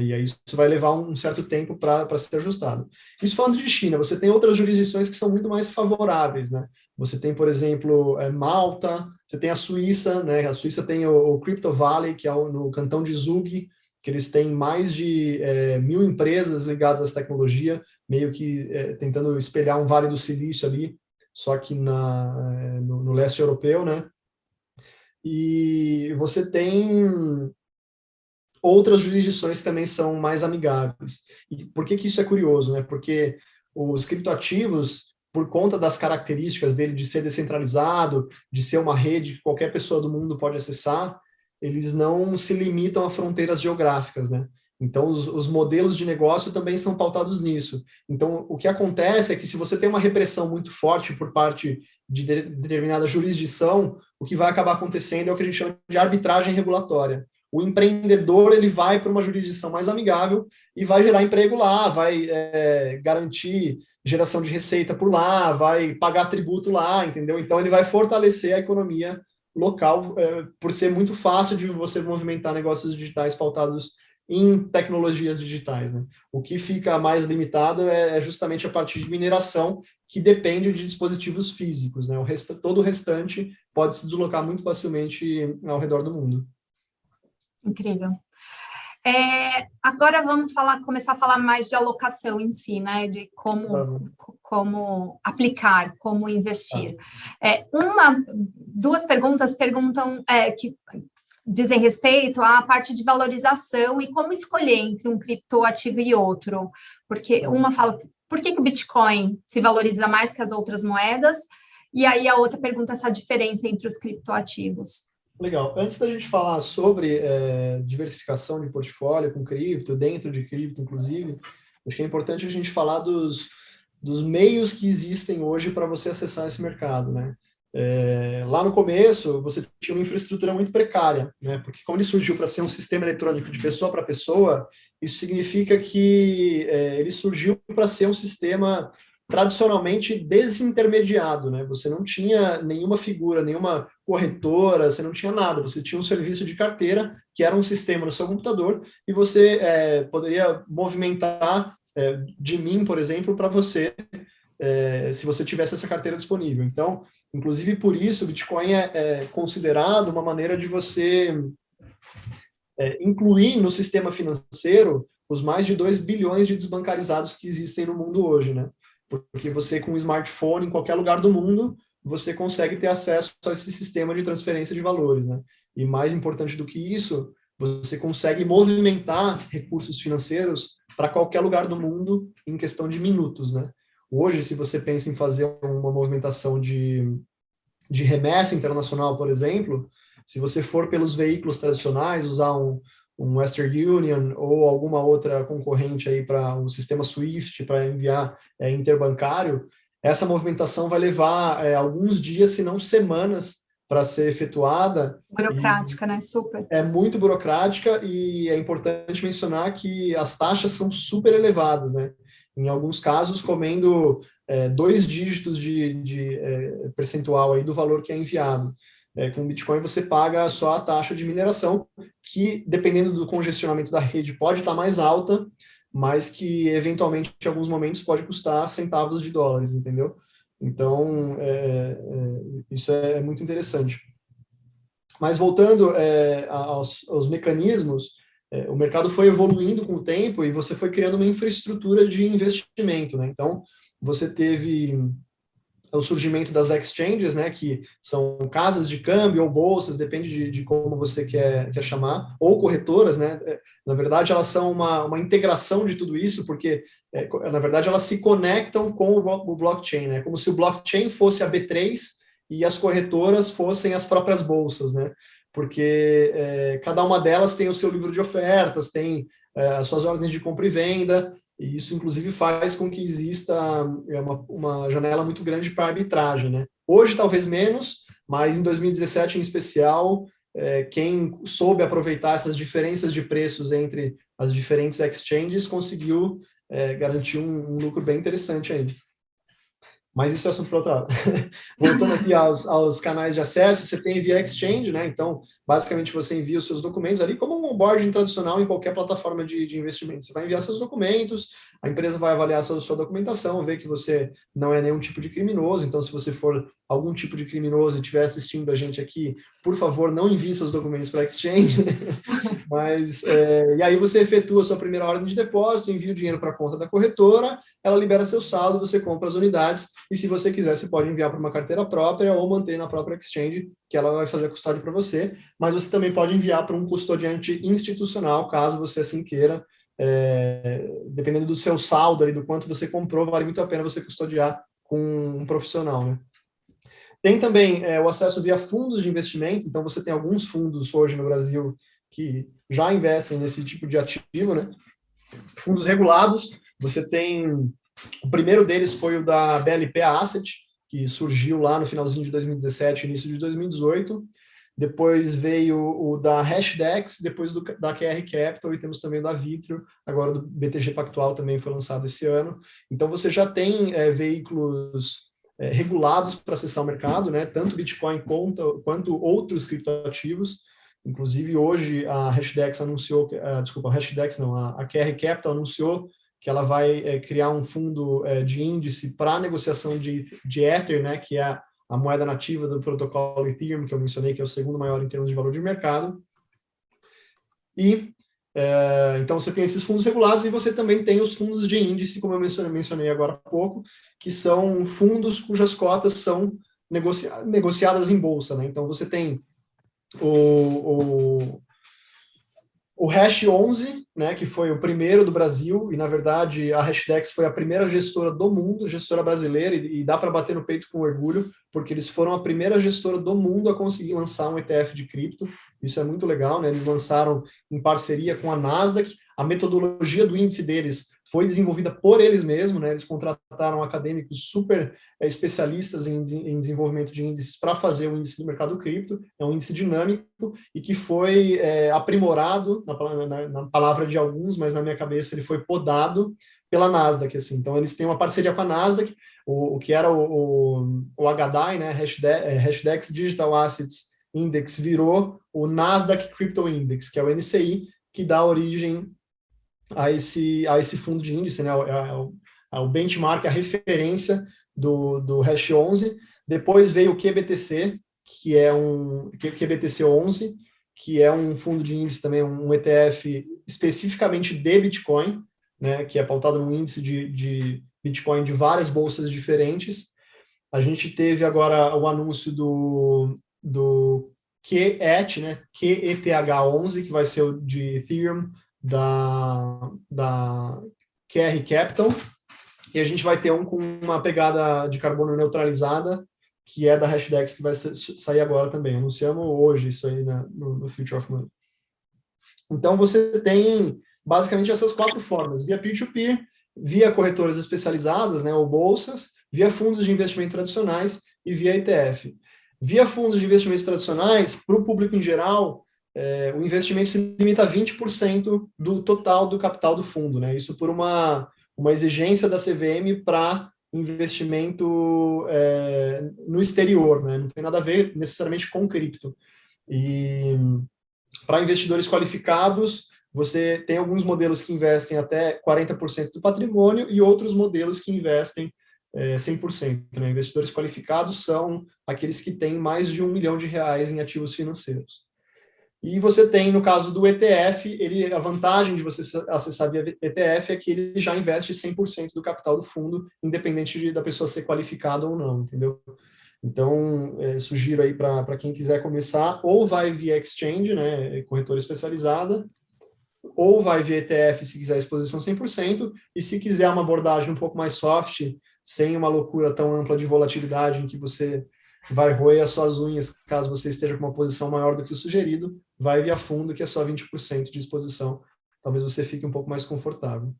E aí isso vai levar um certo tempo para ser ajustado. Isso falando de China, você tem outras jurisdições que são muito mais favoráveis, né? Você tem, por exemplo, Malta, você tem a Suíça, né? A Suíça tem o Crypto Valley, que é no cantão de Zug, que eles têm mais de 1.000 empresas ligadas à tecnologia, meio que tentando espelhar um Vale do Silício ali, só que no leste europeu, né? E você tem outras jurisdições que também são mais amigáveis. E por que isso é curioso, né? Porque os criptoativos, por conta das características dele de ser descentralizado, de ser uma rede que qualquer pessoa do mundo pode acessar, eles não se limitam a fronteiras geográficas, né? Então, os modelos de negócio também são pautados nisso. Então, o que acontece é que se você tem uma repressão muito forte por parte de determinada jurisdição, o que vai acabar acontecendo é o que a gente chama de arbitragem regulatória. O empreendedor ele vai para uma jurisdição mais amigável e vai gerar emprego lá, vai garantir geração de receita por lá, vai pagar tributo lá, entendeu? Então, ele vai fortalecer a economia local por ser muito fácil de você movimentar negócios digitais pautados em tecnologias digitais, né? O que fica mais limitado é justamente a parte de mineração, que depende de dispositivos físicos, né? Todo o restante pode se deslocar muito facilmente ao redor do mundo. Incrível. Agora vamos começar a falar mais de alocação em si, né? De como aplicar, como investir. Duas perguntas perguntam que dizem respeito à parte de valorização e como escolher entre um criptoativo e outro, porque uma fala por que o Bitcoin se valoriza mais que as outras moedas? E aí a outra pergunta é essa diferença entre os criptoativos. Legal. Antes da gente falar sobre diversificação de portfólio com cripto, dentro de cripto, inclusive, acho que é importante a gente falar dos meios que existem hoje para você acessar esse mercado, né? Lá no começo, você tinha uma infraestrutura muito precária, né? Porque como ele surgiu para ser um sistema eletrônico de pessoa para pessoa, isso significa que ele surgiu para ser um sistema tradicionalmente desintermediado, né? Você não tinha nenhuma figura, nenhuma corretora, você não tinha nada, você tinha um serviço de carteira, que era um sistema no seu computador, e você poderia movimentar de mim, por exemplo, para você, se você tivesse essa carteira disponível. Então, inclusive por isso, o Bitcoin é considerado uma maneira de você incluir no sistema financeiro os mais de 2 bilhões de desbancarizados que existem no mundo hoje, né? Porque você, com um smartphone, em qualquer lugar do mundo, você consegue ter acesso a esse sistema de transferência de valores, né? E mais importante do que isso, você consegue movimentar recursos financeiros para qualquer lugar do mundo em questão de minutos, né? Hoje, se você pensa em fazer uma movimentação de remessa internacional, por exemplo, se você for pelos veículos tradicionais, usar um Western Union ou alguma outra concorrente aí para o sistema SWIFT para enviar interbancário, essa movimentação vai levar alguns dias, se não semanas, para ser efetuada. Burocrática, né? Super. É muito burocrática e é importante mencionar que as taxas são super elevadas, né? Em alguns casos, comendo 2 dígitos de percentual aí do valor que é enviado. Com o Bitcoin você paga só a taxa de mineração, que, dependendo do congestionamento da rede, pode estar mais alta, mas que, eventualmente, em alguns momentos, pode custar centavos de dólares, entendeu? Então, isso é muito interessante. Mas, voltando aos mecanismos, o mercado foi evoluindo com o tempo e você foi criando uma infraestrutura de investimento, né? Então, você teve o surgimento das exchanges, né, que são casas de câmbio ou bolsas, depende de como você quer chamar, ou corretoras, né, na verdade elas são uma integração de tudo isso, porque, na verdade, elas se conectam com o blockchain, né, como se o blockchain fosse a B3 e as corretoras fossem as próprias bolsas, né, porque cada uma delas tem o seu livro de ofertas, tem as suas ordens de compra e venda, e isso, inclusive, faz com que exista uma janela muito grande para arbitragem, né? Hoje, talvez menos, mas em 2017, em especial, quem soube aproveitar essas diferenças de preços entre as diferentes exchanges conseguiu garantir um lucro bem interessante ainda. Mas isso é assunto para outra hora. Voltando aqui aos canais de acesso, você tem via exchange, né? Então, basicamente, você envia os seus documentos ali como um onboarding tradicional em qualquer plataforma de investimento. Você vai enviar seus documentos, a empresa vai avaliar a sua documentação, ver que você não é nenhum tipo de criminoso. Então, se você for algum tipo de criminoso e estiver assistindo a gente aqui, por favor, não envie seus documentos para a exchange. Mas, e aí você efetua a sua primeira ordem de depósito, envia o dinheiro para a conta da corretora, ela libera seu saldo, você compra as unidades, e se você quiser, você pode enviar para uma carteira própria ou manter na própria exchange, que ela vai fazer a custódia para você, mas você também pode enviar para um custodiante institucional, caso você assim queira, dependendo do seu saldo ali, do quanto você comprou, vale muito a pena você custodiar com um profissional, né? Tem também o acesso via fundos de investimento, então você tem alguns fundos hoje no Brasil que já investem nesse tipo de ativo, né? Fundos regulados, você tem... O primeiro deles foi o da BLP Asset, que surgiu lá no finalzinho de 2017, início de 2018. Depois veio o da Hashdex, depois da QR Capital, e temos também o da Vitrio, agora do BTG Pactual também foi lançado esse ano. Então você já tem veículos regulados para acessar o mercado, né? Tanto Bitcoin quanto outros criptoativos. Inclusive, hoje a Hashdex anunciou, a Hashdex não, a QR Capital anunciou que ela vai criar um fundo de índice para negociação de Ether, né, que é a moeda nativa do protocolo Ethereum, que eu mencionei, que é o segundo maior em termos de valor de mercado. E, então, você tem esses fundos regulados e você também tem os fundos de índice, como eu mencionei agora há pouco, que são fundos cujas cotas são negociadas em bolsa, né? Então, você tem o o Hash 11, né, que foi o primeiro do Brasil, e na verdade a Hashdex foi a primeira gestora do mundo, gestora brasileira, e dá para bater no peito com orgulho, porque eles foram a primeira gestora do mundo a conseguir lançar um ETF de cripto. Isso é muito legal, né? Eles lançaram em parceria com a Nasdaq. A metodologia do índice deles foi desenvolvida por eles mesmos, né? Eles contrataram acadêmicos super especialistas em desenvolvimento de índices para fazer o índice do mercado cripto. É um índice dinâmico e que foi aprimorado, na palavra de alguns, mas na minha cabeça ele foi podado pela Nasdaq. Assim. Então, eles têm uma parceria com a Nasdaq, o que era o HDAI, né? Hashdex Digital Assets Index, virou o Nasdaq Crypto Index, que é o NCI, que dá origem a esse fundo de índice, né? O benchmark, a referência do Hash 11. Depois veio o QBTC, que é QBTC 11, que é um fundo de índice também, um ETF especificamente de Bitcoin, né? Que é pautado no índice de Bitcoin de várias bolsas diferentes. A gente teve agora o anúncio do QETH, né? QETH11, que vai ser o de Ethereum, da QR Capital, e a gente vai ter um com uma pegada de carbono neutralizada, que é da Hashdex, que vai sair agora também. Anunciamos hoje isso aí no Future of Money. Então, você tem basicamente essas 4 formas: via peer-to-peer, via corretoras especializadas, né, ou bolsas, via fundos de investimento tradicionais e via ETF. Via fundos de investimentos tradicionais, para o público em geral, o investimento se limita a 20% do total do capital do fundo, né? Isso por uma exigência da CVM para investimento no exterior, né? Não tem nada a ver necessariamente com cripto. E para investidores qualificados, você tem alguns modelos que investem até 40% do patrimônio e outros modelos que investem 100%. Né? Investidores qualificados são aqueles que têm mais de R$1 milhão em ativos financeiros. E você tem, no caso do ETF, a vantagem de você acessar via ETF é que ele já investe 100% do capital do fundo, independente da pessoa ser qualificada ou não, entendeu? Então, sugiro aí para quem quiser começar, ou vai via exchange, né, corretora especializada, ou vai via ETF se quiser exposição 100%, e se quiser uma abordagem um pouco mais soft, sem uma loucura tão ampla de volatilidade, em que você vai roer as suas unhas, caso você esteja com uma posição maior do que o sugerido, vai via fundo, que é só 20% de exposição. Talvez você fique um pouco mais confortável.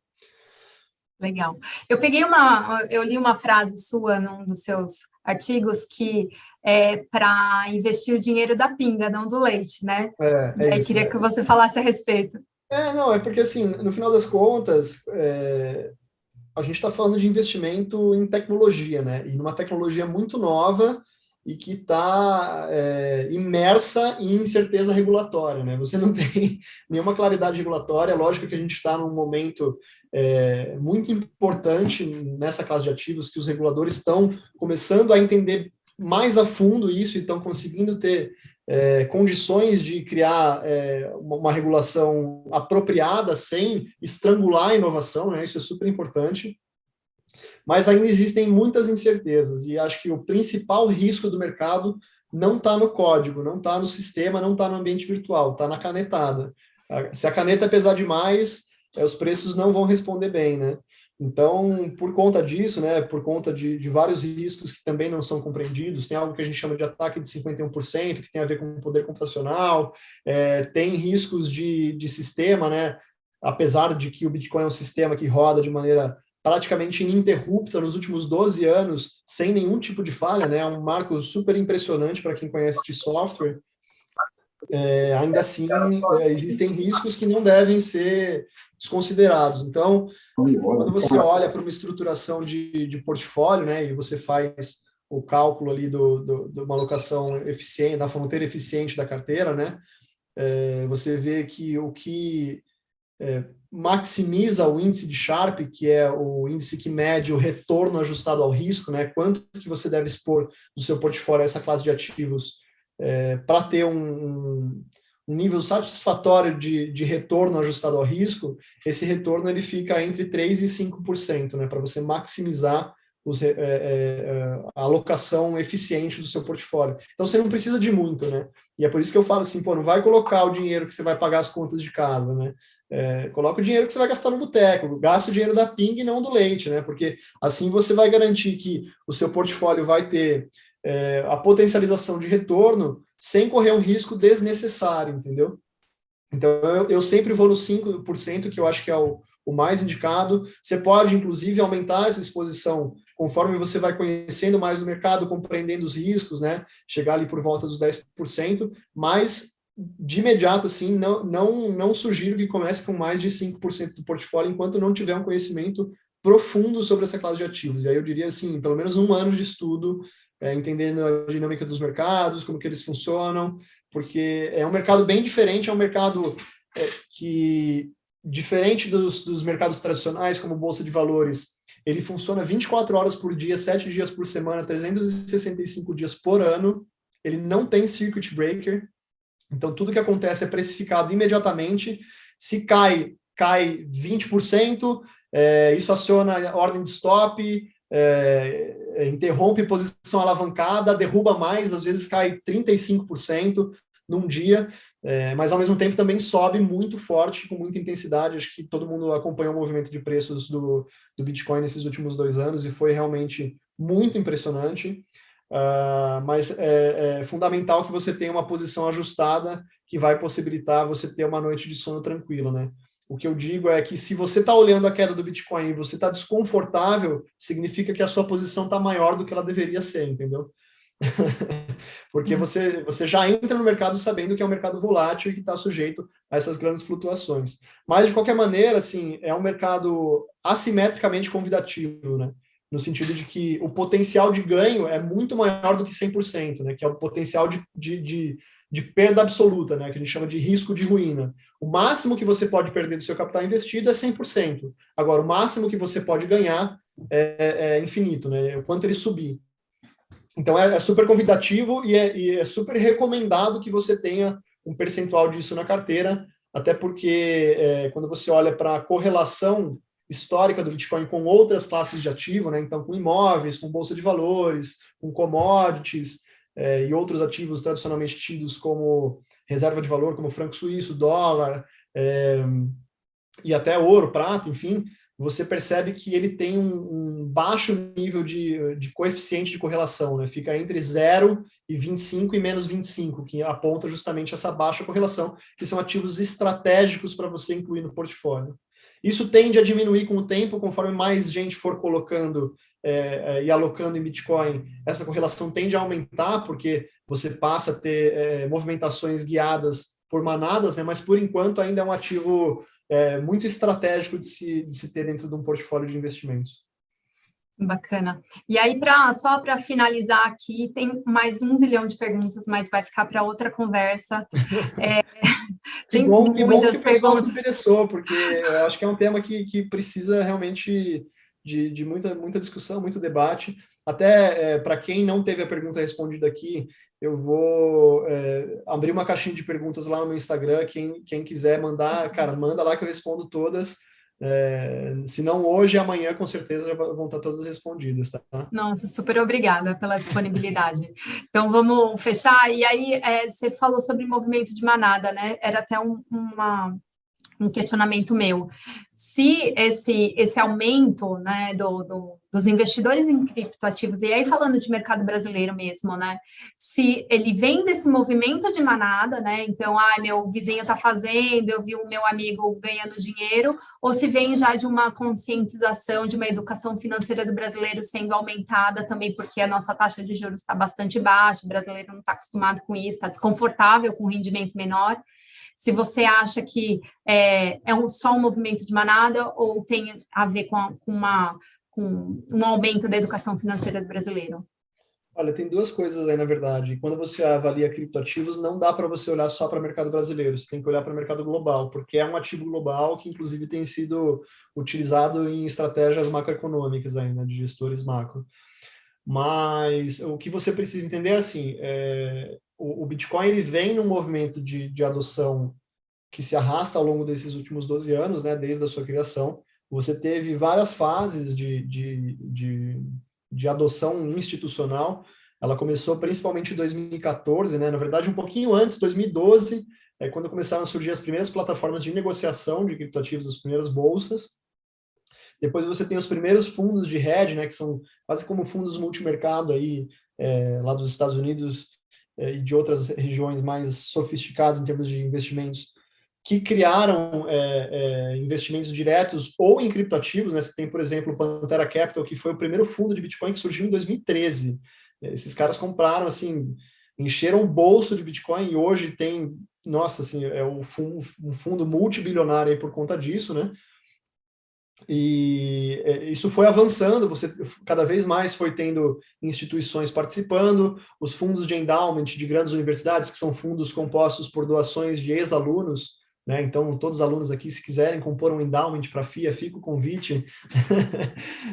Legal. Eu li uma frase sua num dos seus artigos que é para investir o dinheiro da pinga, não do leite, né? E aí queria que você falasse a respeito. Não, é porque assim, no final das contas, a gente está falando de investimento em tecnologia, né? E numa tecnologia muito nova e que está imersa em incerteza regulatória, né? Você não tem nenhuma claridade regulatória. Lógico que a gente está num momento muito importante nessa classe de ativos, que os reguladores estão começando a entender mais a fundo isso e estão conseguindo ter condições de criar uma regulação apropriada sem estrangular a inovação, né? Isso é super importante. Mas ainda existem muitas incertezas, e acho que o principal risco do mercado não está no código, não está no sistema, não está no ambiente virtual, está na canetada. Se a caneta pesar demais, os preços não vão responder bem, né? Então, por conta disso, né, por conta de vários riscos que também não são compreendidos, tem algo que a gente chama de ataque de 51%, que tem a ver com o poder computacional, tem riscos de sistema, né? Apesar de que o Bitcoin é um sistema que roda de maneira praticamente ininterrupta nos últimos 12 anos, sem nenhum tipo de falha, né? É um marco super impressionante para quem conhece de software. Ainda assim, existem riscos que não devem ser desconsiderados. Então, quando você olha para uma estruturação de portfólio, né, e você faz o cálculo ali de uma alocação eficiente, da fronteira eficiente da carteira, né, você vê que o que maximiza o índice de Sharpe, que é o índice que mede o retorno ajustado ao risco, né, quanto que você deve expor do seu portfólio a essa classe de ativos para ter um nível satisfatório de retorno ajustado ao risco. Esse retorno ele fica entre 3% e 5%, né, para você maximizar a alocação eficiente do seu portfólio. Então, você não precisa de muito, né? E é por isso que eu falo assim, pô, não vai colocar o dinheiro que você vai pagar as contas de casa, né? Coloca o dinheiro que você vai gastar no boteco, gasta o dinheiro da pinga e não do leite, né? Porque assim você vai garantir que o seu portfólio vai ter a potencialização de retorno sem correr um risco desnecessário, entendeu? Então, eu sempre vou no 5%, que eu acho que é o mais indicado. Você pode, inclusive, aumentar essa exposição conforme você vai conhecendo mais do mercado, compreendendo os riscos, né? Chegar ali por volta dos 10%, mas de imediato, assim, não sugiro que comece com mais de 5% do portfólio enquanto não tiver um conhecimento profundo sobre essa classe de ativos. E aí eu diria, assim, pelo menos 1 ano de estudo, entendendo a dinâmica dos mercados, como que eles funcionam, porque é um mercado bem diferente, é um mercado que, diferente dos mercados tradicionais, como Bolsa de Valores, ele funciona 24 horas por dia, 7 dias por semana, 365 dias por ano, ele não tem circuit breaker, então tudo que acontece é precificado imediatamente, se cai 20%, isso aciona a ordem de stop, interrompe posição alavancada, derruba mais, às vezes cai 35% num dia, mas ao mesmo tempo também sobe muito forte, com muita intensidade. Acho que todo mundo acompanhou o movimento de preços do Bitcoin nesses últimos 2 anos e foi realmente muito impressionante. Mas é fundamental que você tenha uma posição ajustada que vai possibilitar você ter uma noite de sono tranquila, né? O que eu digo é que se você está olhando a queda do Bitcoin e você está desconfortável, significa que a sua posição está maior do que ela deveria ser, entendeu? Porque você já entra no mercado sabendo que é um mercado volátil e que está sujeito a essas grandes flutuações. Mas, de qualquer maneira, assim, é um mercado assimetricamente convidativo, né? No sentido de que o potencial de ganho é muito maior do que 100%, né? Que é o potencial de perda absoluta, né? Que a gente chama de risco de ruína. O máximo que você pode perder do seu capital investido é 100%. Agora, o máximo que você pode ganhar é infinito, né? O quanto ele subir. Então, é super convidativo e é super recomendado que você tenha um percentual disso na carteira, até porque quando você olha para a correlação histórica do Bitcoin com outras classes de ativo, né, então com imóveis, com bolsa de valores, com commodities e outros ativos tradicionalmente tidos como reserva de valor, como franco suíço, dólar, e até ouro, prata, enfim, você percebe que ele tem um baixo nível de coeficiente de correlação, né? Fica entre 0 e 25 e menos 25, que aponta justamente essa baixa correlação, que são ativos estratégicos para você incluir no portfólio. Isso tende a diminuir com o tempo, conforme mais gente for colocando e alocando em Bitcoin, essa correlação tende a aumentar, porque você passa a ter movimentações guiadas por manadas, né? Mas por enquanto ainda é um ativo muito estratégico de se ter dentro de um portfólio de investimentos. Bacana. E aí, só para finalizar aqui, tem mais 1 zilhão de perguntas, mas vai ficar para outra conversa. Que Tem bom que o pessoal se perguntas. interessou, porque eu acho que é um tema que precisa realmente de muita discussão, muito debate. Até para quem não teve a pergunta respondida aqui, eu vou abrir uma caixinha de perguntas lá no meu Instagram. Quem quiser mandar, cara, manda lá que eu respondo todas. Se não hoje, amanhã, com certeza, já vão estar todas respondidas, tá? Nossa, super obrigada pela disponibilidade. Então, vamos fechar. E aí, você falou sobre movimento de manada, né? Era até um questionamento meu. Se esse aumento, né, dos investidores em criptoativos, e aí falando de mercado brasileiro mesmo, né, se ele vem desse movimento de manada, né, então, meu vizinho está fazendo, eu vi o meu amigo ganhando dinheiro, ou se vem já de uma conscientização, de uma educação financeira do brasileiro sendo aumentada também, porque a nossa taxa de juros está bastante baixa, o brasileiro não está acostumado com isso, está desconfortável com rendimento menor. Se você acha que só um movimento de manada ou tem a ver com um aumento da educação financeira do brasileiro? Olha, tem duas coisas aí, na verdade. Quando você avalia criptoativos, não dá para você olhar só para o mercado brasileiro, você tem que olhar para o mercado global, porque é um ativo global que, inclusive, tem sido utilizado em estratégias macroeconômicas aí, né, de gestores macro. Mas o que você precisa entender é assim, o Bitcoin ele vem num movimento de adoção que se arrasta ao longo desses últimos 12 anos, né, desde a sua criação. Você teve várias fases de de adoção institucional, ela começou principalmente em 2014, né? Na verdade, um pouquinho antes, 2012, quando começaram a surgir as primeiras plataformas de negociação de criptoativos, as primeiras bolsas. Depois você tem os primeiros fundos de hedge, né, que são quase como fundos multimercado aí, lá dos Estados Unidos e de outras regiões mais sofisticadas em termos de investimentos, que criaram investimentos diretos ou em criptoativos, né? Você tem, por exemplo, o Pantera Capital, que foi o primeiro fundo de Bitcoin que surgiu em 2013. Esses caras compraram, assim, encheram o bolso de Bitcoin e hoje tem, nossa, assim, um fundo multibilionário aí por conta disso, né? E isso foi avançando, você cada vez mais foi tendo instituições participando, os fundos de endowment de grandes universidades, que são fundos compostos por doações de ex-alunos, né? Então, todos os alunos aqui, se quiserem compor um endowment para a FIA, fica o convite.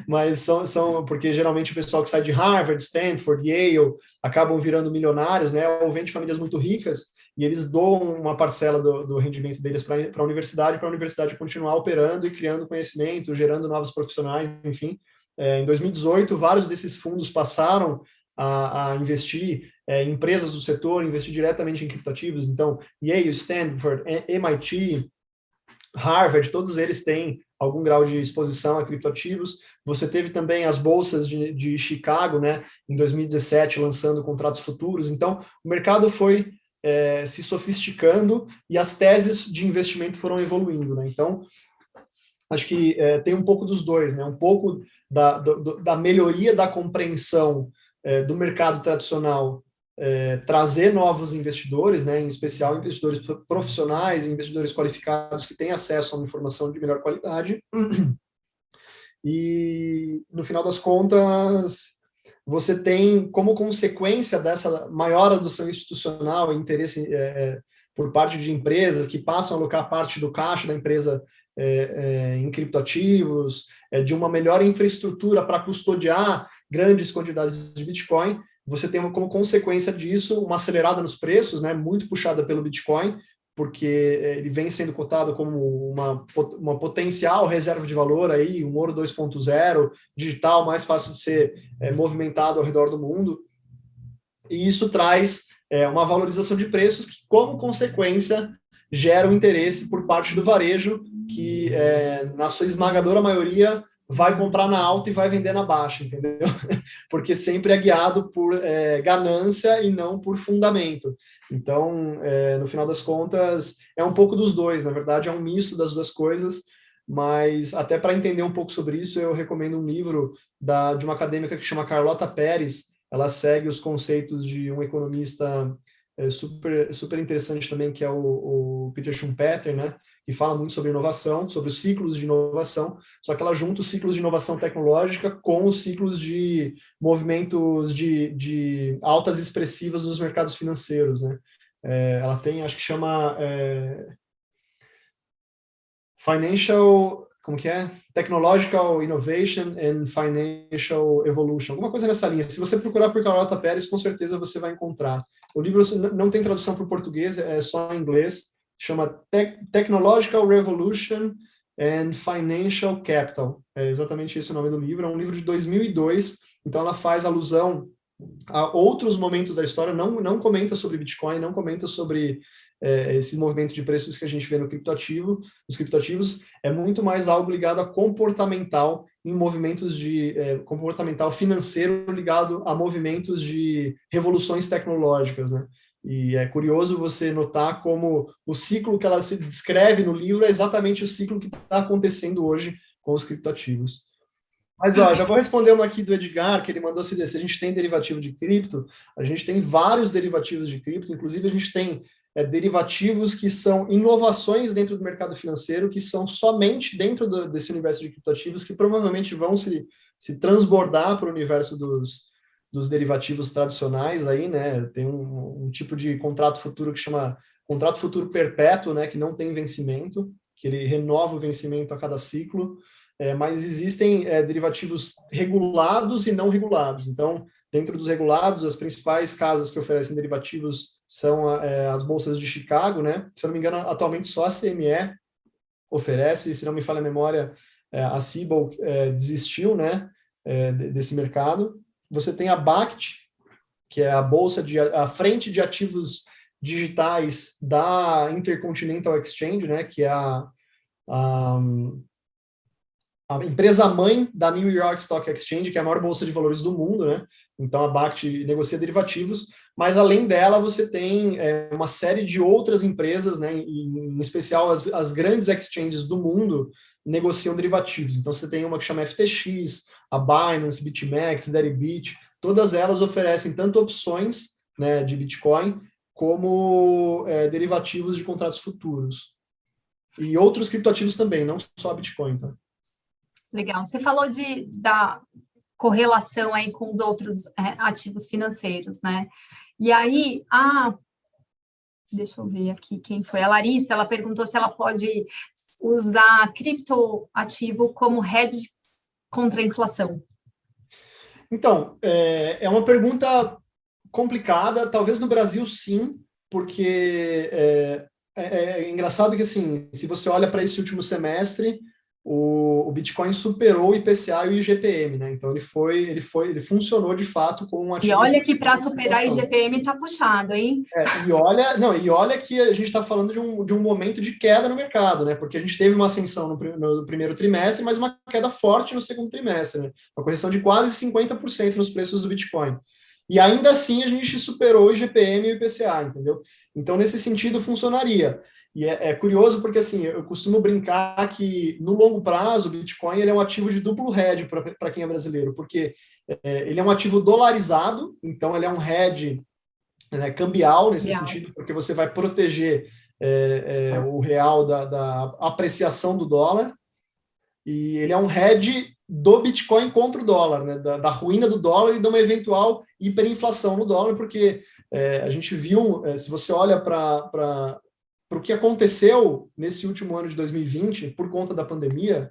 Mas são porque geralmente o pessoal que sai de Harvard, Stanford, Yale, acabam virando milionários, né? Ou vem de famílias muito ricas, e eles doam uma parcela do rendimento deles para a universidade continuar operando e criando conhecimento, gerando novos profissionais, enfim. Em 2018, vários desses fundos passaram a investir em empresas do setor, investir diretamente em criptoativos. Então, Yale, Stanford, MIT, Harvard, todos eles têm algum grau de exposição a criptoativos. Você teve também as bolsas de Chicago, né, em 2017, lançando contratos futuros. Então, o mercado foi se sofisticando e as teses de investimento foram evoluindo, né? Então, acho que tem um pouco dos dois, né? Um pouco da melhoria da compreensão do mercado tradicional, trazer novos investidores, né? Em especial investidores profissionais, investidores qualificados que têm acesso a uma informação de melhor qualidade. E, no final das contas, você tem, como consequência dessa maior adoção institucional e interesse por parte de empresas que passam a alocar parte do caixa da empresa em criptoativos, de uma melhor infraestrutura para custodiar grandes quantidades de Bitcoin, você tem como consequência disso uma acelerada nos preços, né, muito puxada pelo Bitcoin, porque ele vem sendo cotado como uma potencial reserva de valor, aí, um ouro 2.0, digital, mais fácil de ser movimentado ao redor do mundo. E isso traz uma valorização de preços que, como consequência, gera um interesse por parte do varejo, que, na sua esmagadora maioria, vai comprar na alta e vai vender na baixa, entendeu? Porque sempre é guiado por ganância e não por fundamento. Então, no final das contas, é um pouco dos dois, na verdade, é um misto das duas coisas, mas até para entender um pouco sobre isso, eu recomendo um livro de uma acadêmica que chama Carlota Pérez. Ela segue os conceitos de um economista super, super interessante também, que é o Peter Schumpeter, né? Que fala muito sobre inovação, sobre os ciclos de inovação, só que ela junta os ciclos de inovação tecnológica com os ciclos de movimentos de altas expressivas nos mercados financeiros, né? Ela tem, acho que chama Financial, como que é? Technological Innovation and Financial Evolution, alguma coisa nessa linha. Se você procurar por Carlota Pérez, com certeza você vai encontrar. O livro não tem tradução para o português, é só em inglês, chama Technological Revolution and Financial Capital. É exatamente esse o nome do livro. É um livro de 2002, então ela faz alusão a outros momentos da história, não comenta sobre Bitcoin, não comenta sobre esse movimento de preços que a gente vê no criptoativo, nos criptoativos, é muito mais algo ligado a comportamental, em movimentos de comportamental financeiro ligado a movimentos de revoluções tecnológicas, né? E é curioso você notar como o ciclo que ela se descreve no livro é exatamente o ciclo que está acontecendo hoje com os criptoativos. Mas, ó, já vou responder uma aqui do Edgar, que ele mandou se a gente tem derivativo de cripto, a gente tem vários derivativos de cripto, inclusive a gente tem derivativos que são inovações dentro do mercado financeiro, que são somente dentro desse universo de criptoativos, que provavelmente vão se transbordar para o universo dos derivativos tradicionais aí, né? Tem um tipo de contrato futuro que chama contrato futuro perpétuo, né? Que não tem vencimento, que ele renova o vencimento a cada ciclo, mas existem derivativos regulados e não regulados. Então, dentro dos regulados, as principais casas que oferecem derivativos são as bolsas de Chicago, né? Se eu não me engano, atualmente só a CME oferece, se não me falha a memória, a Cboe desistiu, né? desse mercado. Você tem a BACT, que é a frente de ativos digitais da Intercontinental Exchange, né, que é a empresa-mãe da New York Stock Exchange, que é a maior bolsa de valores do mundo, né? Então, a BACT negocia derivativos, mas, além dela, você tem uma série de outras empresas, né? Em especial, as grandes exchanges do mundo negociam derivativos. Então, você tem uma que chama FTX, a Binance, BitMEX, Deribit, todas elas oferecem tanto opções, né, de Bitcoin, como derivativos de contratos futuros. E outros criptoativos também, não só Bitcoin, tá? Legal. Você falou da correlação aí com os outros ativos financeiros, né? E aí, deixa eu ver aqui quem foi. A Larissa, ela perguntou se ela pode usar criptoativo como hedge contra a inflação. Então, é uma pergunta complicada. Talvez no Brasil, sim, porque é engraçado que, assim, se você olha para esse último semestre, o Bitcoin superou o IPCA e o IGPM, né? Então ele funcionou de fato como um ativo. E olha que para superar o IGPM está puxado, hein? E olha que a gente está falando de um momento de queda no mercado, né? Porque a gente teve uma ascensão no primeiro trimestre, mas uma queda forte no segundo trimestre, né? Uma correção de quase 50% nos preços do Bitcoin. E ainda assim a gente superou o IGPM e o IPCA, entendeu? Então, nesse sentido, funcionaria. E é curioso porque, assim, eu costumo brincar que, no longo prazo, o Bitcoin ele é um ativo de duplo hedge para quem é brasileiro, porque ele é um ativo dolarizado, então ele é um hedge, né, cambial nesse sentido, porque você vai proteger o real da apreciação do dólar, e ele é um hedge do Bitcoin contra o dólar, né, da ruína do dólar e de uma eventual hiperinflação no dólar, porque a gente viu, se você olha para o que aconteceu nesse último ano de 2020, por conta da pandemia,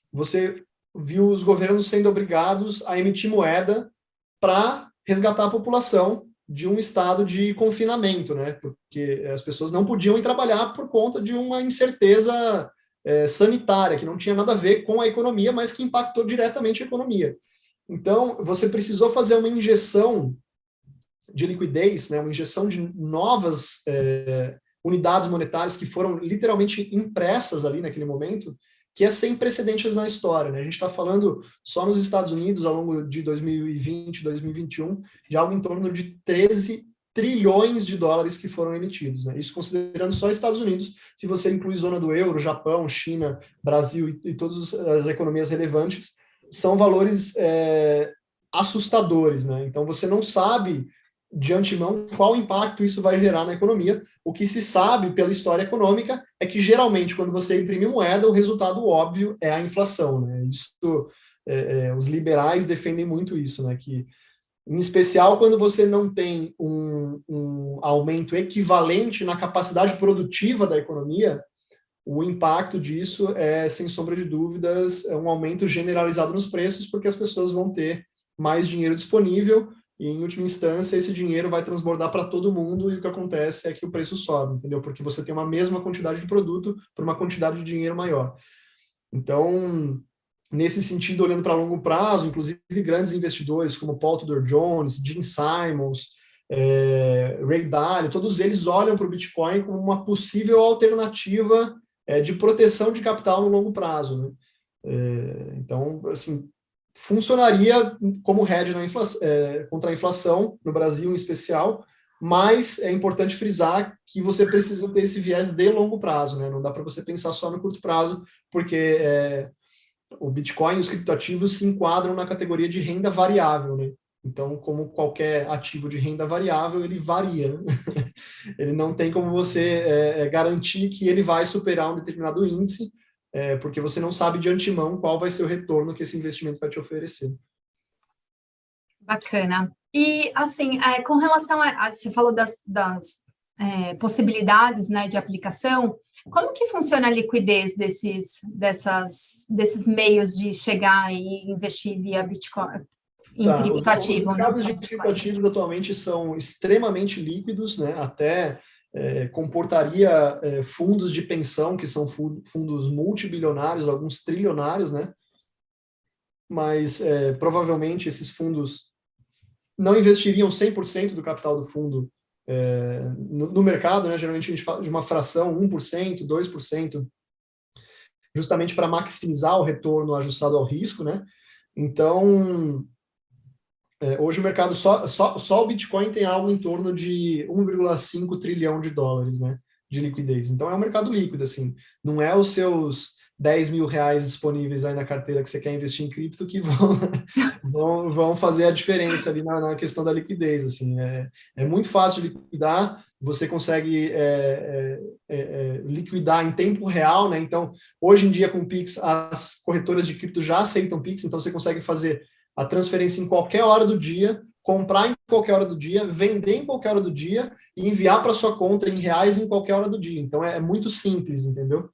você viu os governos sendo obrigados a emitir moeda para resgatar a população de um estado de confinamento, né? Porque as pessoas não podiam ir trabalhar por conta de uma incerteza sanitária, que não tinha nada a ver com a economia, mas que impactou diretamente a economia. Então, você precisou fazer uma injeção de liquidez, né? Uma injeção de novas unidades monetárias que foram literalmente impressas ali naquele momento, que é sem precedentes na história, né? A gente está falando só nos Estados Unidos, ao longo de 2020, 2021, de algo em torno de 13 trilhões de dólares que foram emitidos, né? Isso considerando só Estados Unidos. Se você inclui zona do euro, Japão, China, Brasil e todas as economias relevantes, são valores assustadores, né? Então, você não sabe de antemão qual impacto isso vai gerar na economia. O que se sabe pela história econômica é que, geralmente, quando você imprime moeda, o resultado óbvio é a inflação, né? Isso, os liberais defendem muito isso, né? Que, em especial, quando você não tem um aumento equivalente na capacidade produtiva da economia, o impacto disso é, sem sombra de dúvidas, um aumento generalizado nos preços, porque as pessoas vão ter mais dinheiro disponível, e, em última instância, esse dinheiro vai transbordar para todo mundo, e o que acontece é que o preço sobe, entendeu? Porque você tem uma mesma quantidade de produto por uma quantidade de dinheiro maior. Então, nesse sentido, olhando para longo prazo, inclusive grandes investidores como Paul Tudor Jones, Gene Simons, Ray Dalio, todos eles olham para o Bitcoin como uma possível alternativa de proteção de capital no longo prazo, né? Então, assim, funcionaria como hedge contra a inflação, no Brasil em especial, mas é importante frisar que você precisa ter esse viés de longo prazo, né? Não dá para você pensar só no curto prazo, porque o Bitcoin e os criptoativos se enquadram na categoria de renda variável, né? Então, como qualquer ativo de renda variável, ele varia, né? Ele não tem como você garantir que ele vai superar um determinado índice, porque você não sabe de antemão qual vai ser o retorno que esse investimento vai te oferecer. Bacana. E, assim, com relação você falou das possibilidades, né, de aplicação, como que funciona a liquidez desses meios de chegar e investir via Bitcoin em criptoativo? Os mercados de criptoativos atualmente são extremamente líquidos, né? Até comportaria fundos de pensão, que são fundos multibilionários, alguns trilionários, né? mas provavelmente esses fundos não investiriam 100% do capital do fundo no mercado, né? Geralmente a gente fala de uma fração, 1%, 2%, justamente para maximizar o retorno ajustado ao risco, né? Então, hoje o mercado, só o Bitcoin tem algo em torno de 1,5 trilhão de dólares, né, de liquidez. Então, é um mercado líquido, assim. Não é os seus 10 mil reais disponíveis aí na carteira que você quer investir em cripto que vão fazer a diferença ali na questão da liquidez, assim. É muito fácil de liquidar, você consegue liquidar em tempo real, né? Então, hoje em dia, com o Pix, as corretoras de cripto já aceitam Pix, então você consegue fazer a transferência em qualquer hora do dia, comprar em qualquer hora do dia, vender em qualquer hora do dia e enviar para sua conta em reais em qualquer hora do dia. Então, é muito simples, entendeu?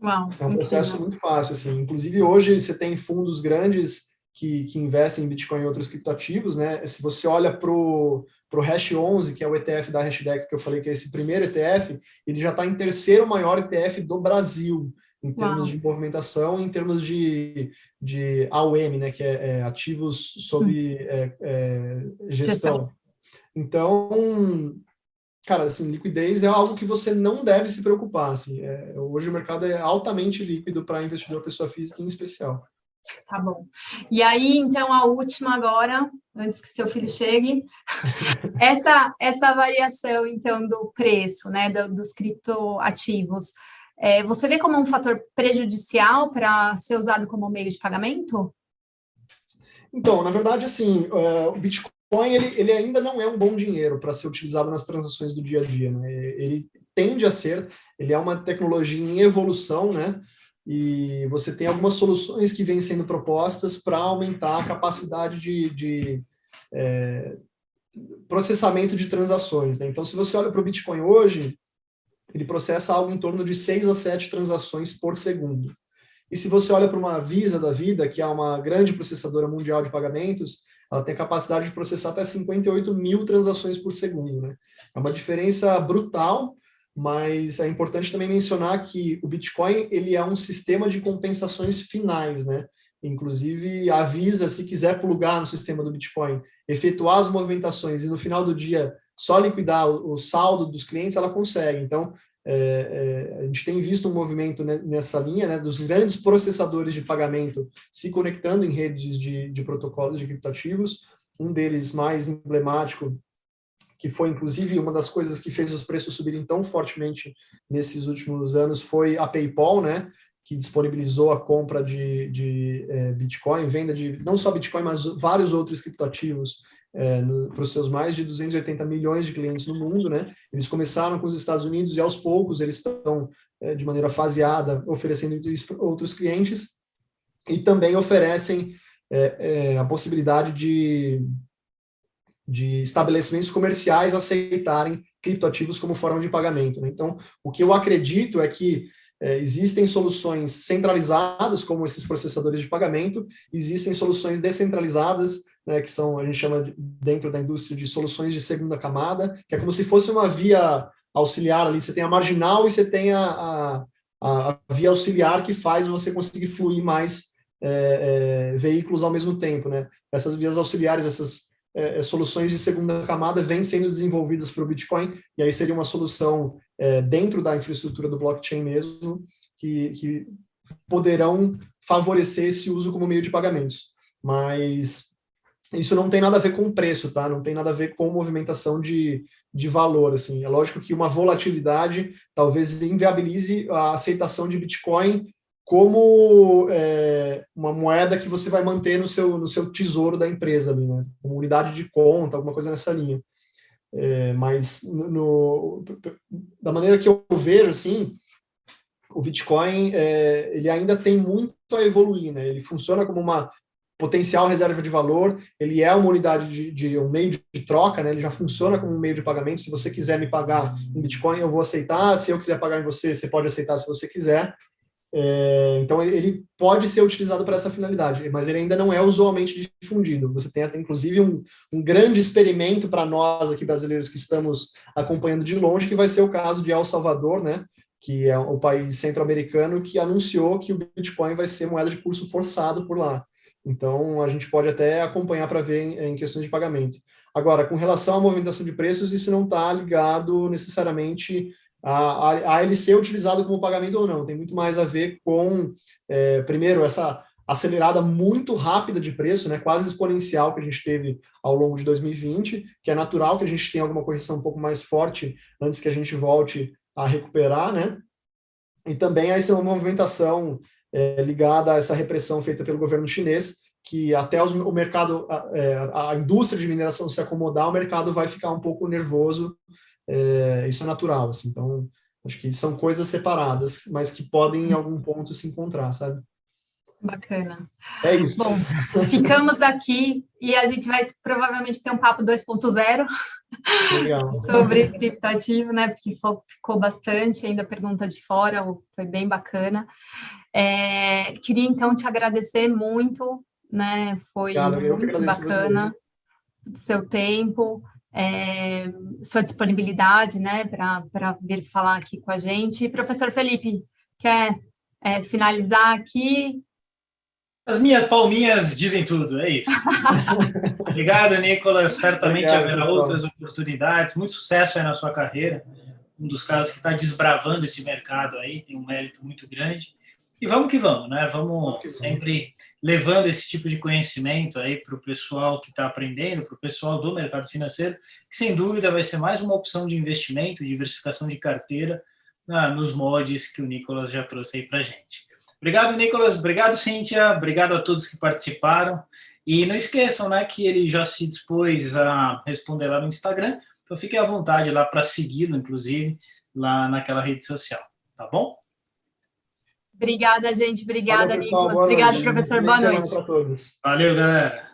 Uau, é um processo incrível. muito fácil, assim. Inclusive, hoje, você tem fundos grandes que investem em Bitcoin e outros criptoativos, né? Se você olha para o Hash 11, que é o ETF da Hashdex, que eu falei que é esse primeiro ETF, ele já está em terceiro maior ETF do Brasil, em termos de movimentação, em termos de AUM, né, que é ativos sob gestão. Então, cara, assim, liquidez é algo que você não deve se preocupar, assim. Hoje o mercado é altamente líquido para investidor pessoa física em especial. Tá bom. E aí, então, a última agora, antes que seu filho chegue, essa variação, então, do preço, né, dos criptoativos, você vê como um fator prejudicial para ser usado como meio de pagamento? Então, na verdade, assim, o Bitcoin, ele ainda não é um bom dinheiro para ser utilizado nas transações do dia a dia, né? Ele tende a ser, ele é uma tecnologia em evolução, né? E você tem algumas soluções que vêm sendo propostas para aumentar a capacidade de processamento de transações, né? Então, se você olha para o Bitcoin hoje, ele processa algo em torno de 6 a 7 transações por segundo. E se você olha para uma Visa da vida, que é uma grande processadora mundial de pagamentos, ela tem a capacidade de processar até 58 mil transações por segundo, né? É uma diferença brutal, mas é importante também mencionar que o Bitcoin, ele é um sistema de compensações finais, né? Inclusive, a Visa, se quiser plugar no sistema do Bitcoin, efetuar as movimentações e no final do dia só liquidar o saldo dos clientes, ela consegue. Então, a gente tem visto um movimento nessa linha, né, dos grandes processadores de pagamento se conectando em redes de protocolos de criptativos. Um deles mais emblemático, que foi inclusive uma das coisas que fez os preços subirem tão fortemente nesses últimos anos, foi a PayPal, né, que disponibilizou a compra de Bitcoin, venda de não só Bitcoin, mas vários outros criptoativos para os seus mais de 280 milhões de clientes no mundo, né? Eles começaram com os Estados Unidos e aos poucos eles estão, de maneira faseada, oferecendo isso para outros clientes e também oferecem a possibilidade de estabelecimentos comerciais aceitarem criptoativos como forma de pagamento, né? Então, o que eu acredito é que existem soluções centralizadas, como esses processadores de pagamento, existem soluções descentralizadas, né, que são, a gente chama dentro da indústria de soluções de segunda camada, que é como se fosse uma via auxiliar ali, você tem a marginal e você tem a via auxiliar que faz você conseguir fluir mais veículos ao mesmo tempo, né? Essas vias auxiliares, essas soluções de segunda camada vêm sendo desenvolvidas para o Bitcoin, e aí seria uma solução dentro da infraestrutura do blockchain mesmo, que poderão favorecer esse uso como meio de pagamentos. Mas isso não tem nada a ver com preço, tá? Não tem nada a ver com movimentação de valor, assim. É lógico que uma volatilidade talvez inviabilize a aceitação de Bitcoin como uma moeda que você vai manter no seu tesouro da empresa, ali, né? Como unidade de conta, alguma coisa nessa linha. Mas da maneira que eu vejo, assim, o Bitcoin ele ainda tem muito a evoluir, né? Ele funciona como uma potencial reserva de valor, ele é uma unidade de um meio de troca, né? Ele já funciona como um meio de pagamento. Se você quiser me pagar em Bitcoin, eu vou aceitar. Se eu quiser pagar em você, você pode aceitar se você quiser. Então, ele pode ser utilizado para essa finalidade, mas ele ainda não é usualmente difundido. Você tem até, inclusive, um grande experimento para nós aqui brasileiros que estamos acompanhando de longe, que vai ser o caso de El Salvador, né? que é o país centro-americano que anunciou que o Bitcoin vai ser moeda de curso forçado por lá. Então, a gente pode até acompanhar para ver em questões de pagamento. Agora, com relação à movimentação de preços, isso não está ligado necessariamente a ele ser utilizado como pagamento ou não. Tem muito mais a ver com, primeiro, essa acelerada muito rápida de preço, né, quase exponencial que a gente teve ao longo de 2020, que é natural que a gente tenha alguma correção um pouco mais forte antes que a gente volte a recuperar, né? E também essa é uma movimentação ligada a essa repressão feita pelo governo chinês, que até o mercado, a indústria de mineração se acomodar, o mercado vai ficar um pouco nervoso, isso é natural, assim. Então, acho que são coisas separadas, mas que podem em algum ponto se encontrar, sabe? Bacana. É isso. Bom, ficamos aqui e a gente vai provavelmente ter um papo 2.0 sobre criptoativo, né? Porque ficou bastante, ainda pergunta de fora, foi bem bacana. Queria então te agradecer muito, né? Foi muito bacana o seu tempo, sua disponibilidade, né? Para vir falar aqui com a gente. Professor Felipe, quer finalizar aqui? As minhas palminhas dizem tudo, é isso. Obrigado, Nicolas. Certamente haverá outras oportunidades. Muito sucesso aí na sua carreira. Um dos caras que está desbravando esse mercado aí, tem um mérito muito grande. E vamos que vamos, né? Vamos sempre levando esse tipo de conhecimento aí para o pessoal que está aprendendo, para o pessoal do mercado financeiro, que sem dúvida vai ser mais uma opção de investimento, diversificação de carteira, nos moldes que o Nicolas já trouxe aí para a gente. Obrigado, Nicolas. Obrigado, Cíntia. Obrigado a todos que participaram. E não esqueçam, né, que ele já se dispôs a responder lá no Instagram. Então, fiquem à vontade lá para segui-lo, inclusive, lá naquela rede social. Tá bom? Obrigada, gente. Obrigada, Nicolas. Obrigado, professor. Boa noite. Valeu, galera.